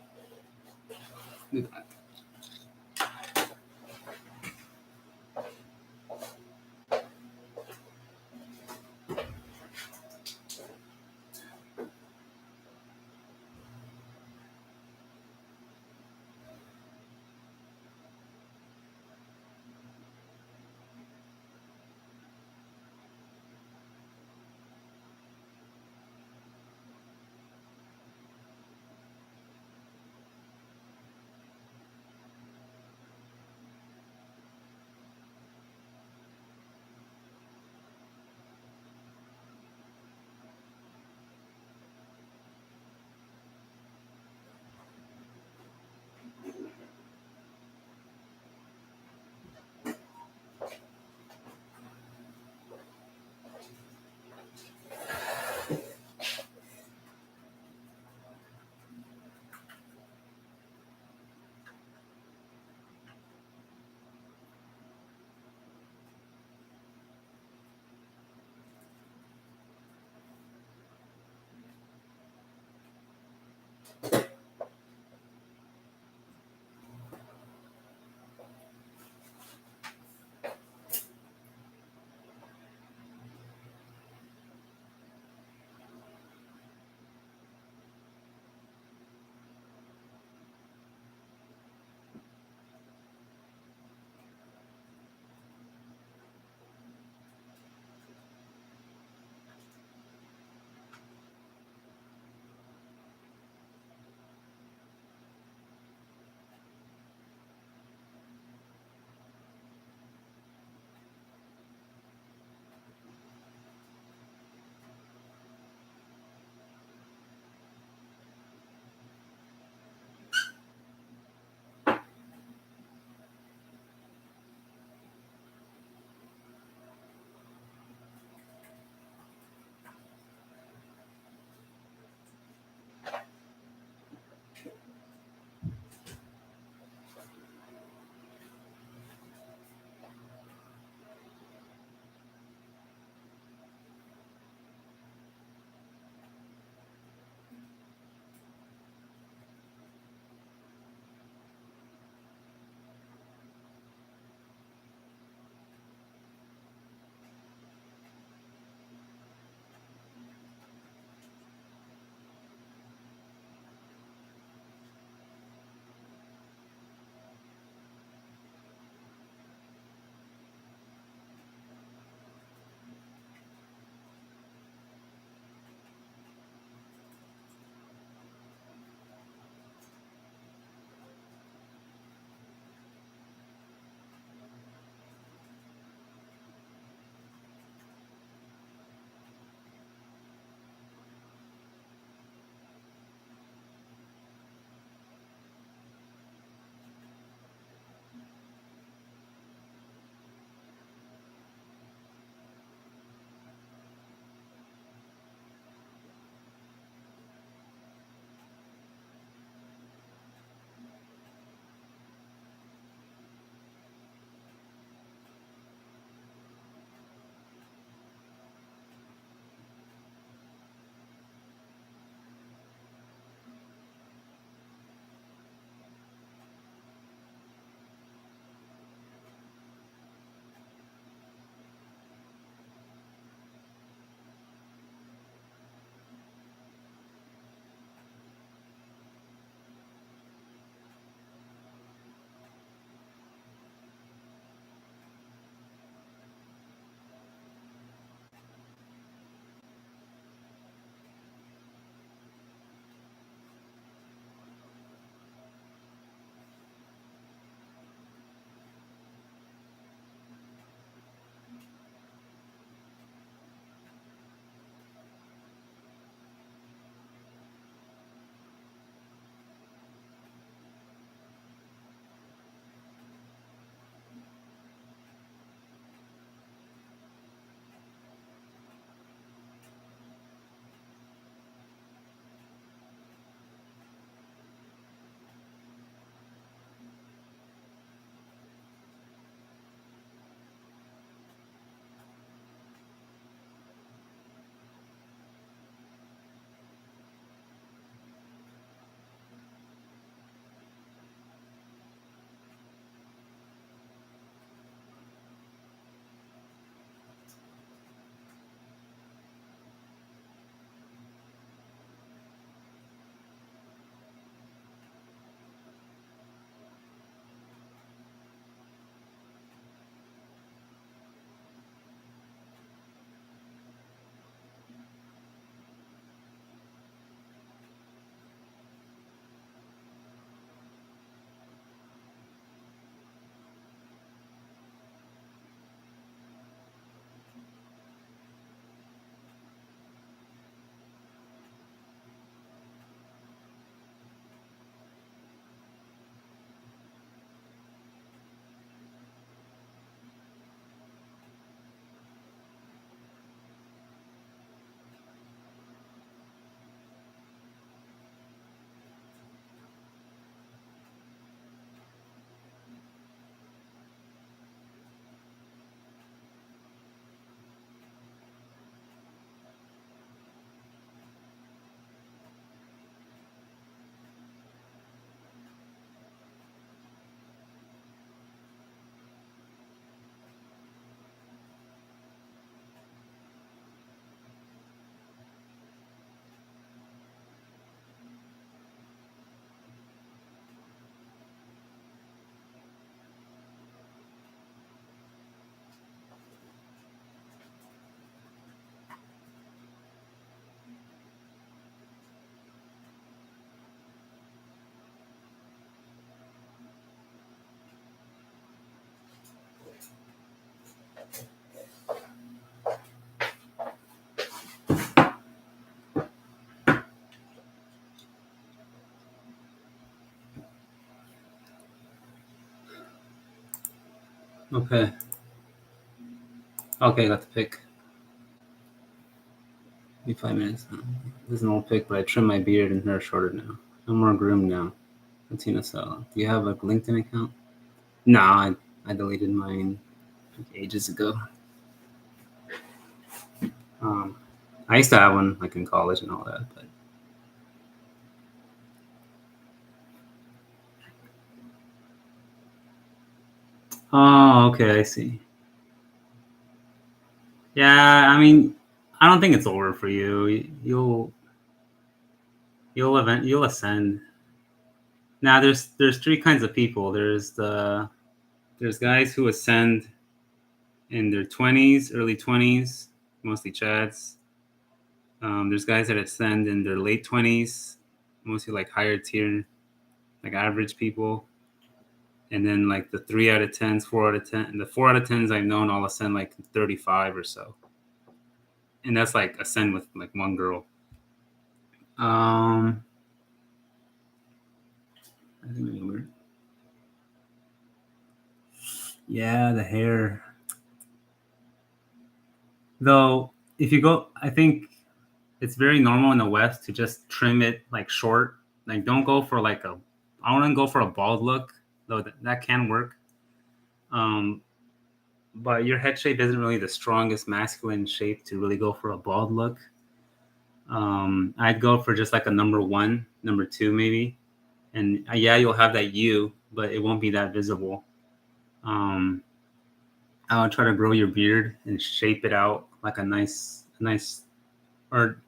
Okay. Okay, got the pick. Maybe 5 minutes. This is an old pic, but I trimmed my beard and hair shorter now. I'm more groomed now. Latina Sala. Do you have a LinkedIn account? No, I deleted mine ages ago. Um, I used to have one like in college and all that, but oh, okay, I see. Yeah, I mean, I don't think it's over for you. You'll ascend. Now, there's three kinds of people. There's guys who ascend in their 20s, early 20s, mostly Chads. There's guys that ascend in their late 20s, mostly like higher tier, like average people. And then like the 3 out of 10s, 4 out of 10, and the 4 out of 10s I've known all ascend like 35 or so, and that's like ascend with like one girl. Um, I think maybe weird. Yeah, the hair. Though, if you go, I think it's very normal in the West to just trim it like short. Like, don't go for like a. I want to go for a bald look, though that can work. Um, but your head shape isn't really the strongest masculine shape to really go for a bald look. I'd go for just like a number one, number two, maybe. And yeah, you'll have that U, but it won't be that visible. Um, I would try to grow your beard and shape it out like a nice, or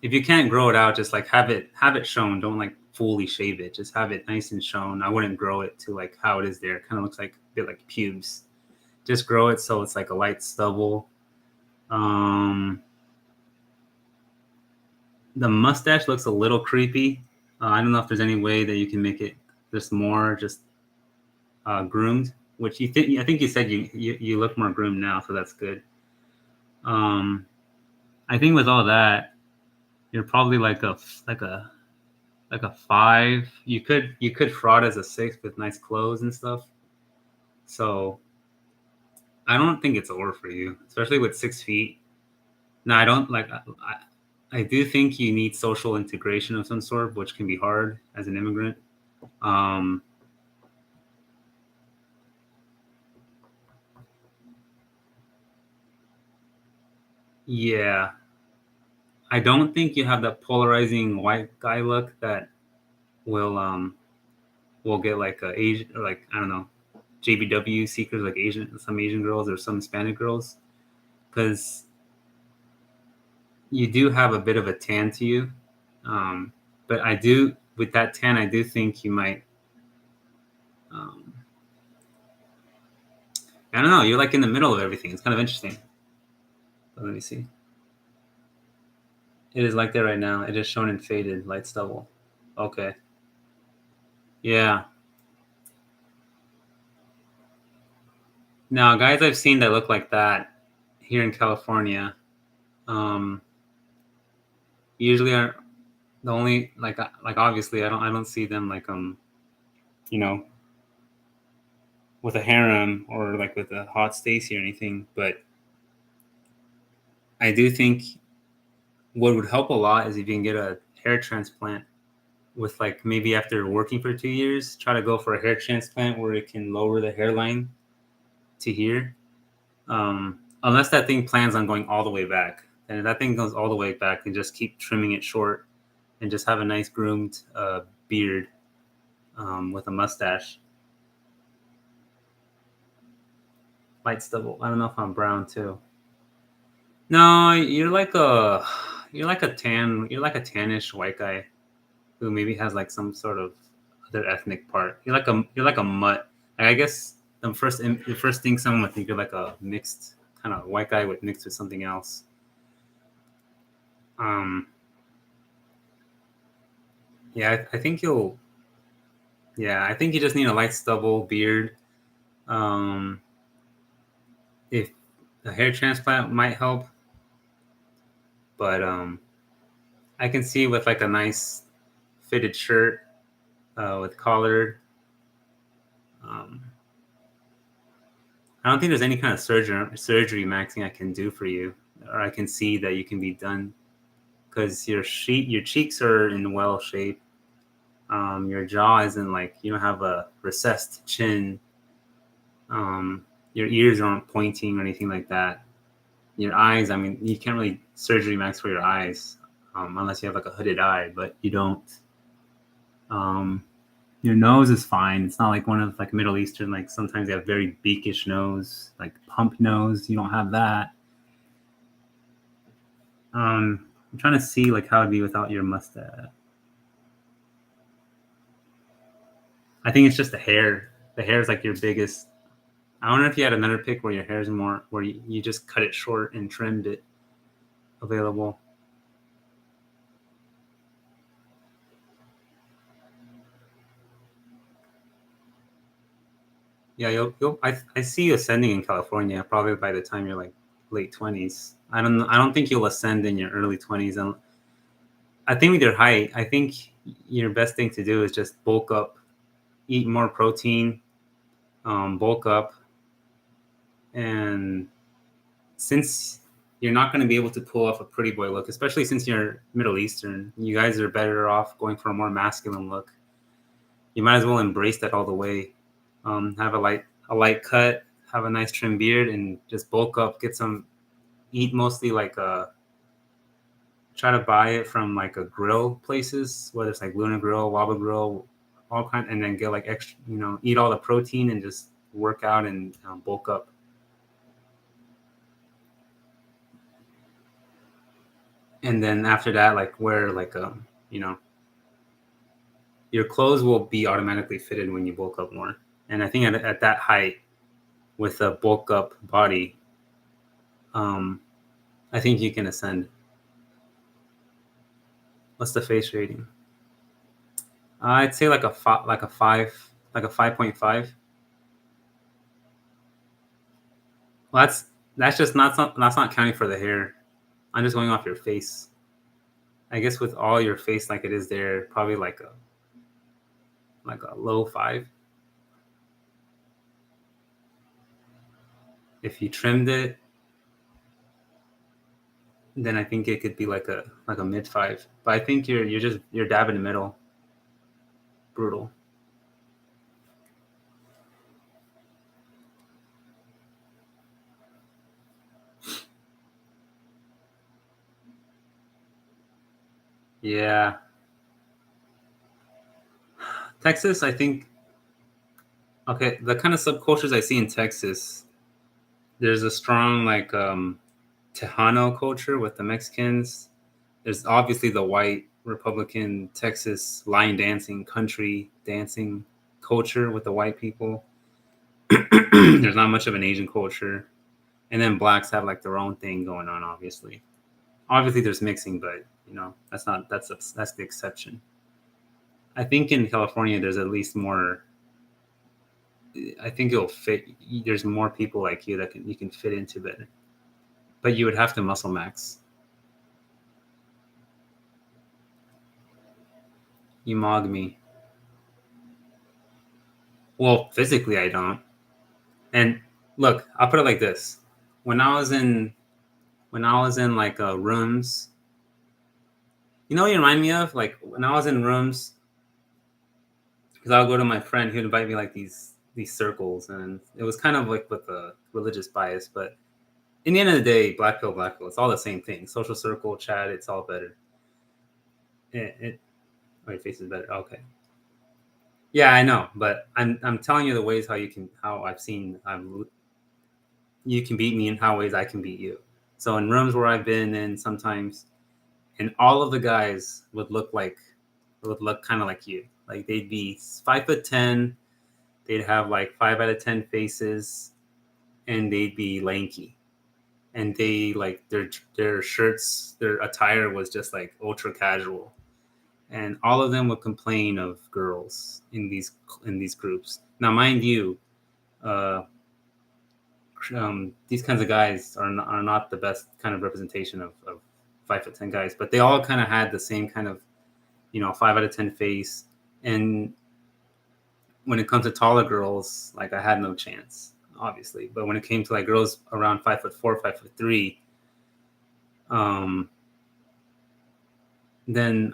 if you can't grow it out, just like have it shown. Don't like fully shave it. Just have it nice and shown. I wouldn't grow it to like how it is there. It kind of looks like a bit like pubes. Just grow it so it's like a light stubble. Um, the mustache looks a little creepy. I don't know if there's any way that you can make it just more just groomed. Which you think? I think you said you look more groomed now, so that's good. Um, I think with all that, you're probably like a 5. You could fraud as a 6 with nice clothes and stuff. So I don't think it's over for you, especially with 6 feet. No, I don't like. I do think you need social integration of some sort, which can be hard as an immigrant. Um, yeah, I don't think you have that polarizing white guy look that will get like a Asian or like I don't know JBW seekers like Asian girls or some Hispanic girls because you do have a bit of a tan to you. Um, but I do with that tan, I do think you might. Um, I don't know. You're like in the middle of everything. It's kind of interesting. But let me see. It is like that right now. It is shown in faded light stubble. Okay. Yeah. Now, guys I've seen that look like that here in California, um, usually are the only like obviously I don't see them like you know with a harem or like with a hot Stacy or anything, but I do think what would help a lot is if you can get a hair transplant with like maybe after working for 2 years, try to go for a hair transplant where it can lower the hairline to here. Unless that thing plans on going all the way back. And if that thing goes all the way back, then just keep trimming it short and just have a nice groomed beard with a mustache. Light stubble. I don't know if I'm brown too. No, you're like a tannish white guy who maybe has like some sort of other ethnic part. You're like a mutt. Like, I guess the first thing someone would think you're like a mixed kind of white guy with mixed with something else. Um, yeah, I think you'll. Yeah, I think you just need a light stubble beard. Um, if a hair transplant might help, but I can see with like a nice fitted shirt with collared. Um, I don't think there's any kind of surgery maxing I can do for you, or I can see that you can be done, because your cheeks are in well shape. Your jaw isn't like, you don't have a recessed chin. Your ears aren't pointing or anything like that. Your eyes, I mean, you can't really surgery max for your eyes, unless you have like a hooded eye, but you don't. Um, your nose is fine. It's not like one of like Middle Eastern, like sometimes they have very beakish nose, like pump nose. You don't have that. I'm trying to see like how it'd be without your mustache. I think it's just the hair. The hair is like your biggest. I don't know if you had another pick where your hair is more, where you just cut it short and trimmed it available. Yeah, I see you ascending in California probably by the time you're like late 20s. I don't think you'll ascend in your early 20s. And I think with your height, I think your best thing to do is just bulk up, eat more protein, bulk up, and since you're not going to be able to pull off a pretty boy look, especially since you're Middle Eastern, you guys are better off going for a more masculine look. You might as well embrace that all the way. Have a light cut, have a nice trim beard, and just bulk up. Get some, eat mostly like try to buy it from like a grill places, whether it's like Luna Grill, Waba Grill, all kind, and then get like extra, eat all the protein and just work out and bulk up. And then after that, like wear like you know, your clothes will be automatically fitted when you bulk up more. And I think at that height, with a bulk up body, um, I think you can ascend. What's the face rating? I'd say like like a 5.5. Well, that's just that's not counting for the hair. I'm just going off your face. I guess with all your face like it is there, probably like a low 5. If you trimmed it, then I think it could be like a mid 5. But I think you're dab in the middle. Brutal. Yeah. Texas, I think, okay, the kind of subcultures I see in Texas, there's a strong like Tejano culture with the Mexicans. There's obviously the white Republican Texas line dancing, country dancing culture with the white people. There's not much of an Asian culture. And then blacks have like their own thing going on, obviously. Obviously there's mixing, but that's the exception. I think in California there's at least more. I think it'll fit. There's more people like you that you can fit into better, but you would have to muscle max. You mog me. Well, physically I don't. And look, I'll put it like this: when I was in like rooms, what you remind me of? Like when I was in rooms, because I'll go to my friend, he would invite me like these circles, and it was kind of like with a religious bias, but in the end of the day, black pill, it's all the same thing. Social circle, chat, it's all better. My face is better. Okay. Yeah, I know, but I'm telling you the ways how I've seen you can beat me in how ways I can beat you. So in rooms where I've been in sometimes, and all of the guys would look kind of like you. Like they'd be 5'10", they'd have like 5 out of 10 faces, and they'd be lanky. And they like their shirts, their attire was just like ultra casual, and all of them would complain of girls in these groups. Now, mind you, uh, these kinds of guys are not the best kind of representation of 5'10" guys, but they all kind of had the same kind of 5 out of 10 face. And when it comes to taller girls, like I had no chance. obviously. But when it came to like girls around 5'4", 5'3", then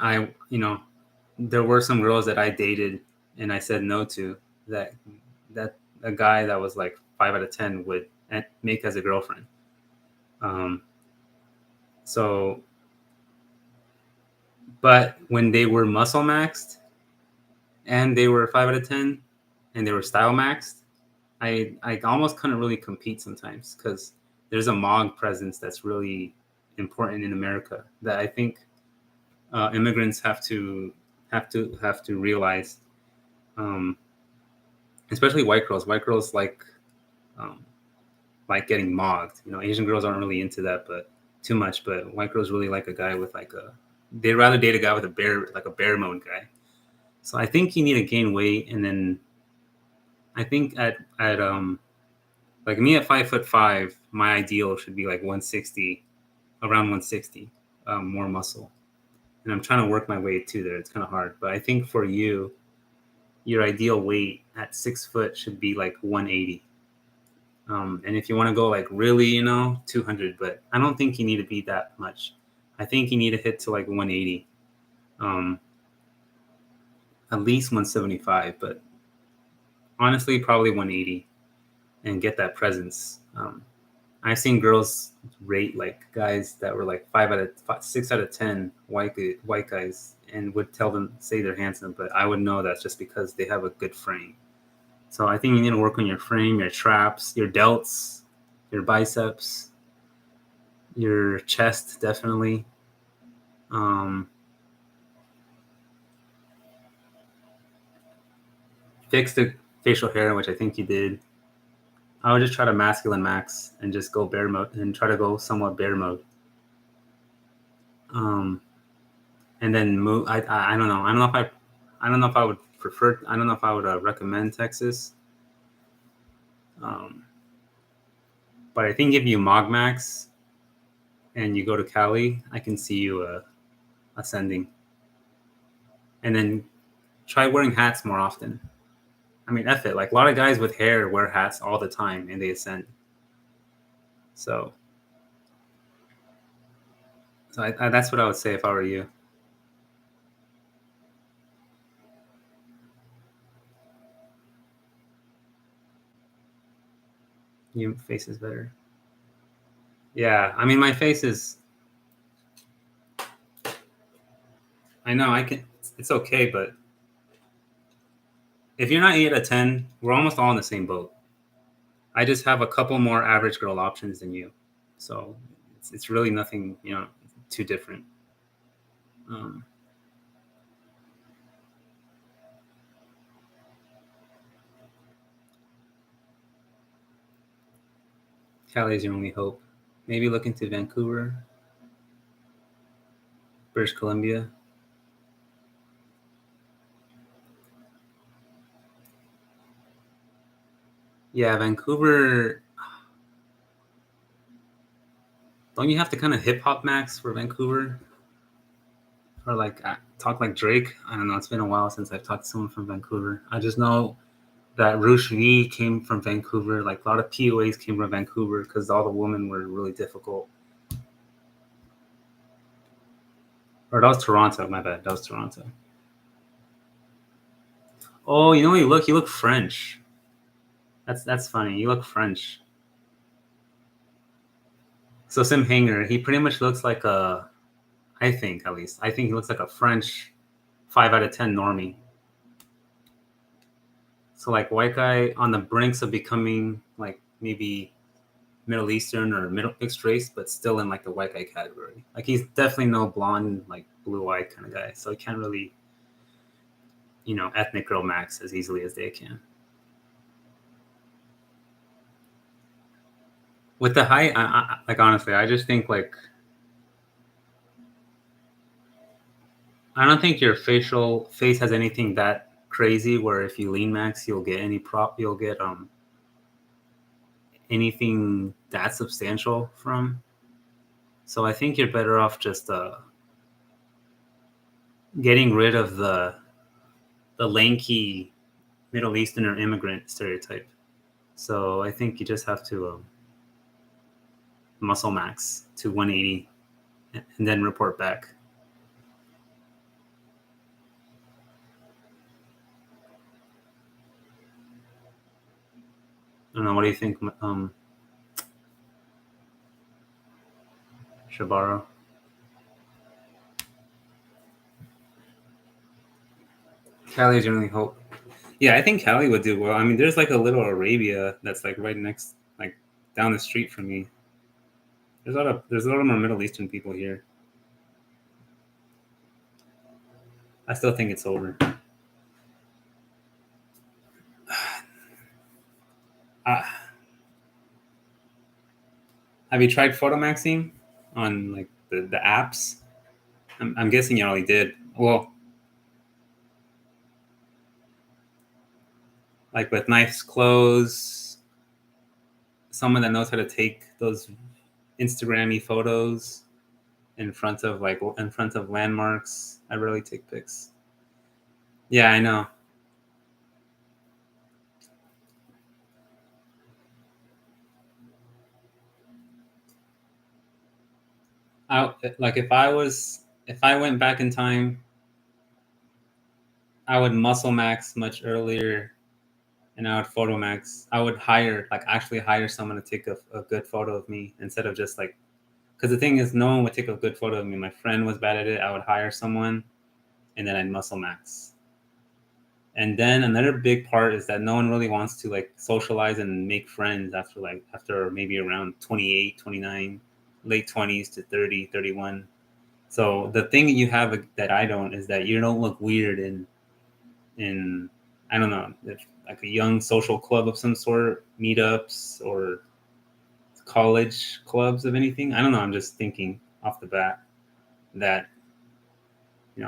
there were some girls that I dated and I said no to, that a guy that was like 5 out of 10 would make as a girlfriend. So, but when they were muscle maxed and they were 5 out of 10 and they were style maxed, I almost couldn't really compete sometimes because there's a Mog presence that's really important in America that I think immigrants have to realize, especially white girls. White girls um, like getting mogged. Asian girls aren't really into that, but too much. But white girls really like a guy with they'd rather date a guy with a bear mode guy. So I think you need to gain weight, and then I think at like me at 5'5", my ideal should be like 160, around 160, more muscle. And I'm trying to work my way to there. It's kind of hard, but I think for you, your ideal weight at 6 foot should be like 180. And if you want to go like really, 200, but I don't think you need to be that much. I think you need to hit to like 180, at least 175, but honestly, probably 180, and get that presence. I've seen girls rate like guys that were like 6 out of 10 white guys, and would say they're handsome, but I would know that's just because they have a good frame. So I think you need to work on your frame, your traps, your delts, your biceps, your chest, definitely. Fix the facial hair, which I think you did. I would just try to masculine max and just go bear mode and try to go somewhat bear mode. And then move. I don't know. I don't know if I would prefer. I don't know if I would recommend Texas. But I think if you Mog Max and you go to Cali, I can see you ascending. And then try wearing hats more often. I mean, F it. Like a lot of guys with hair wear hats all the time and they ascend. So that's what I would say if I were you. Your face is better. Yeah, I mean, my face is. I know I can. It's okay, but if you're not 8 out of 10, we're almost all in the same boat. I just have a couple more average girl options than you, so it's really nothing, too different. Cali is your only hope. Maybe look into Vancouver, British Columbia. Yeah, Vancouver. Don't you have to kind of hip hop max for Vancouver? Or like talk like Drake? I don't know. It's been a while since I've talked to someone from Vancouver. I just know that Roosh V came from Vancouver. Like a lot of POAs came from Vancouver because all the women were really difficult. Or that was Toronto. My bad. That was Toronto. Oh, you know what you look? You look French. That's funny. You look French. So Sim Hanger, he pretty much looks like I think at least. I think he looks like a French 5 out of 10 normie. So like white guy on the brinks of becoming like maybe Middle Eastern or mixed race, but still in like the white guy category. Like he's definitely no blonde, like blue eyed kind of guy. So he can't really, ethnic girl max as easily as they can. With the height, like honestly, I just think like I don't think your face has anything that crazy where if you lean max, you'll get anything that substantial from. So I think you're better off just getting rid of the lanky Middle Eastern or immigrant stereotype. So I think you just have to muscle max to 180 and then report back. I don't know. What do you think, Shabaro? Cali generally hope. Yeah, I think Cali would do well. I mean, there's like a little Arabia that's like right next, like down the street from me. There's a lot of more Middle Eastern people here. I still think it's over. Uh, have you tried photomaxing on like the apps? I'm guessing you already did. Well, like with nice clothes, someone that knows how to take those Instagrammy photos in front of landmarks. I really take pics. Yeah, I know. Like if I went back in time, I would muscle max much earlier, and I would photo max. I would actually hire someone to take a good photo of me instead of just like, because the thing is, no one would take a good photo of me. My friend was bad at it. I would hire someone, and then I'd muscle max. And then another big part is that no one really wants to like socialize and make friends after maybe around 28, 29, late 20s to 30, 31. So the thing that you have that I don't is that you don't look weird in I don't know, if like a young social club of some sort, meetups or college clubs of anything. I don't know. I'm just thinking off the bat that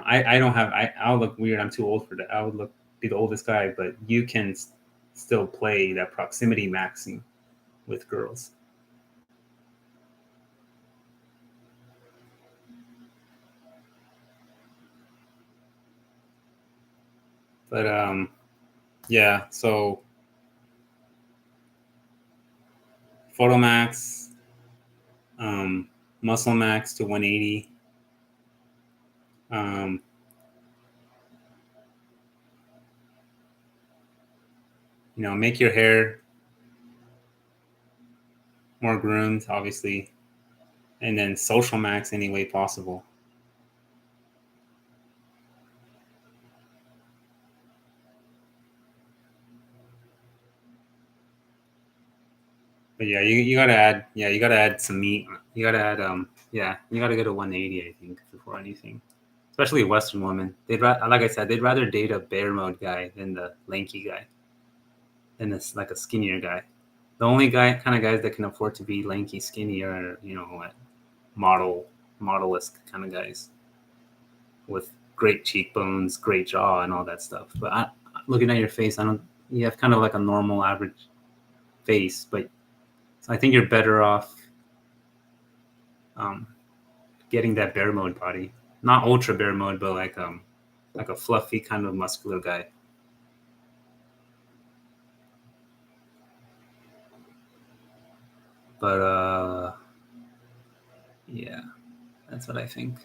I don't have I'll look weird. I'm too old for that. I would be the oldest guy, but you can still play that proximity maxing with girls. But yeah. So Photomax, Muscle Max to 180. Um, make your hair more groomed, obviously, and then Social Max any way possible. But yeah, you gotta add some meat. You gotta add you gotta go to 180, I think, before anything. Especially Western women. Like I said, they'd rather date a bear mode guy than the lanky guy, than this like a skinnier guy. The only kind of guys that can afford to be lanky, skinny are what, model-esque kind of guys with great cheekbones, great jaw, and all that stuff. But looking at your face, I don't. You have kind of like a normal, average face, but I think you're better off um, getting that bear mode body, not ultra bear mode, but like a fluffy kind of muscular guy. But yeah, that's what I think.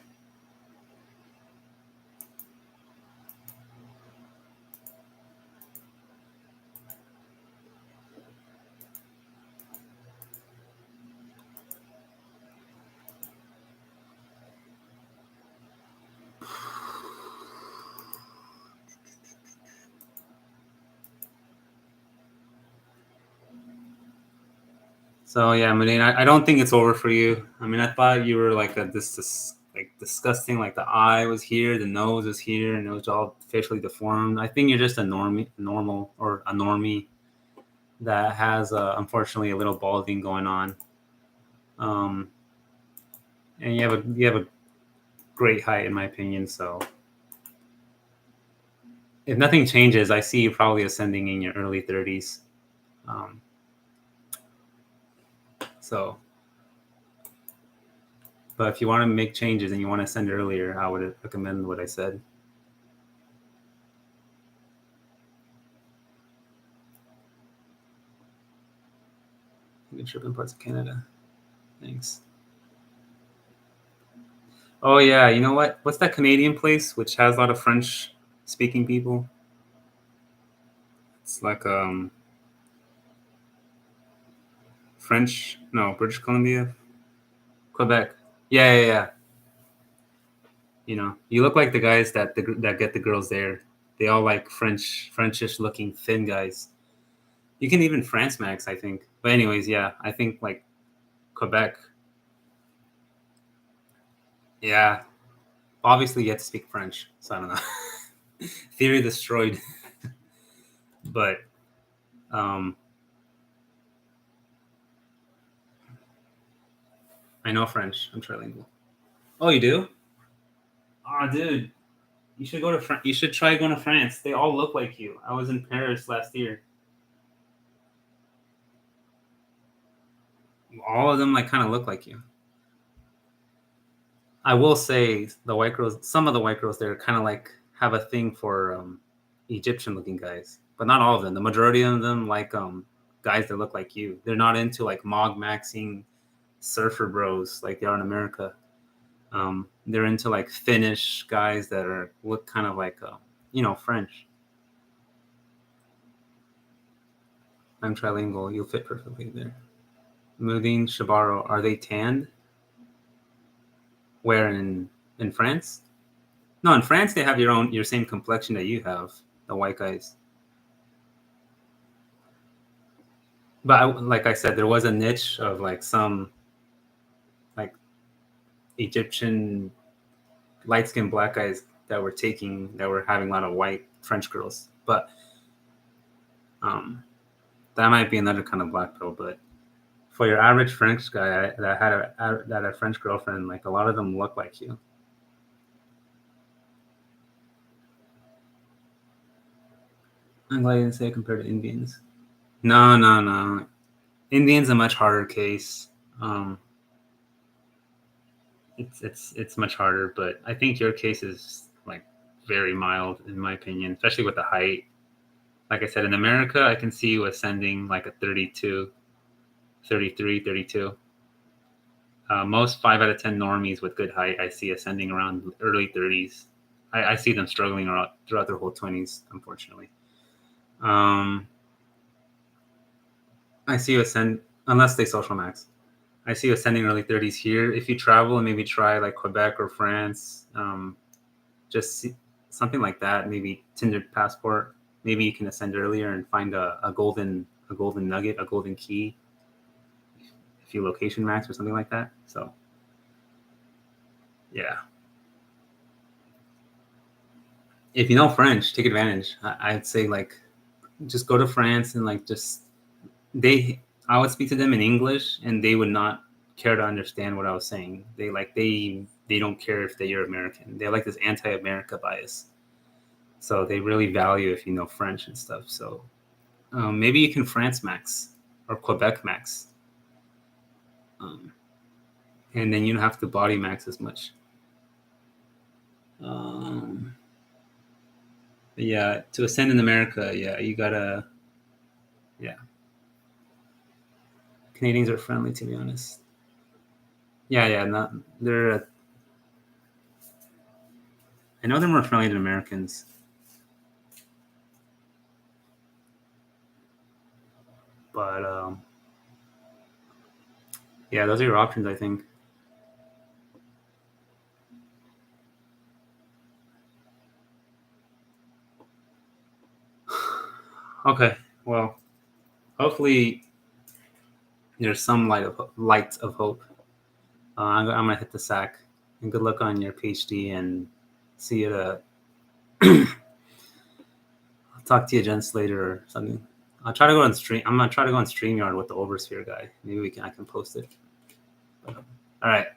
So yeah, Medine, I don't think it's over for you. I mean, I thought you were like this like disgusting. Like the eye was here, the nose was here, and it was all facially deformed. I think you're just a normal or a normie that has unfortunately a little balding going on. Um, and you have a great height in my opinion. So if nothing changes, I see you probably ascending in your early 30s. Um, so, but if you want to make changes and you want to ascend earlier, I would recommend what I said. big trip in parts of Canada. Thanks. Oh yeah, you know what? What's that Canadian place which has a lot of French speaking people? It's like French, no, British Columbia, Quebec. Yeah, yeah, yeah. You know, you look like the guys that get the girls there. They all like Frenchish looking thin guys. You can even France Max, I think. But anyways, yeah, I think like Quebec. Yeah, obviously you have to speak French, so I don't know. Theory destroyed. But um, I know French. I'm trilingual. Oh, you do? Oh, dude, you should go to You should try going to France. They all look like you. I was in Paris last year. All of them like kind of look like you. I will say the white girls. Some of the white girls there kind of like have a thing for Egyptian looking guys, but not all of them. The majority of them like guys that look like you. They're not into like mog maxing surfer bros like they are in America. They're into like Finnish guys that are look kind of like French. I'm trilingual. You'll fit perfectly there. Mudine Shabaro, are they tanned? Where in France? No, in France they have your same complexion that you have, the white guys. But like I said, there was a niche of like some like Egyptian light skinned black guys that were having a lot of white French girls. But um, that might be another kind of black pill. But for your average French guy that had a French girlfriend, like a lot of them look like you. I'm glad you didn't say compared to Indians. No, no, no. Indians a much harder case. Um, it's much harder, but I think your case is like very mild in my opinion, especially with the height. Like I said, in America, I can see you ascending like a 32, 33, 32. Most 5 out of 10 normies with good height, I see ascending around early 30s. I see them struggling throughout their whole 20s, unfortunately. I see you ascend, unless they social max. I see you ascending early 30s here. If you travel and maybe try like Quebec or France, just see, something like that, maybe Tinder passport. Maybe you can ascend earlier and find a golden nugget, a golden key, if you location max or something like that. So yeah, if you know French, take advantage. I'd say like just go to France and like just they. I would speak to them in English and they would not care to understand what I was saying. They don't care if you're American. They have like this anti-America bias. So they really value if you know French and stuff. So maybe you can France max or Quebec max, um, and then you don't have to body max as much. Um, yeah, to ascend in America, yeah, you gotta. Yeah, Canadians are friendly, to be honest. Yeah, yeah, not they're. I know they're more friendly than Americans, but yeah, those are your options, I think. Okay, well, hopefully there's some light of hope. I'm gonna hit the sack, and good luck on your PhD, and see you at a. I'll talk to you gents later or something. I'll try to go on stream. I'm gonna try to go on Streamyard with the Oversphere guy. Maybe I can post it. All right.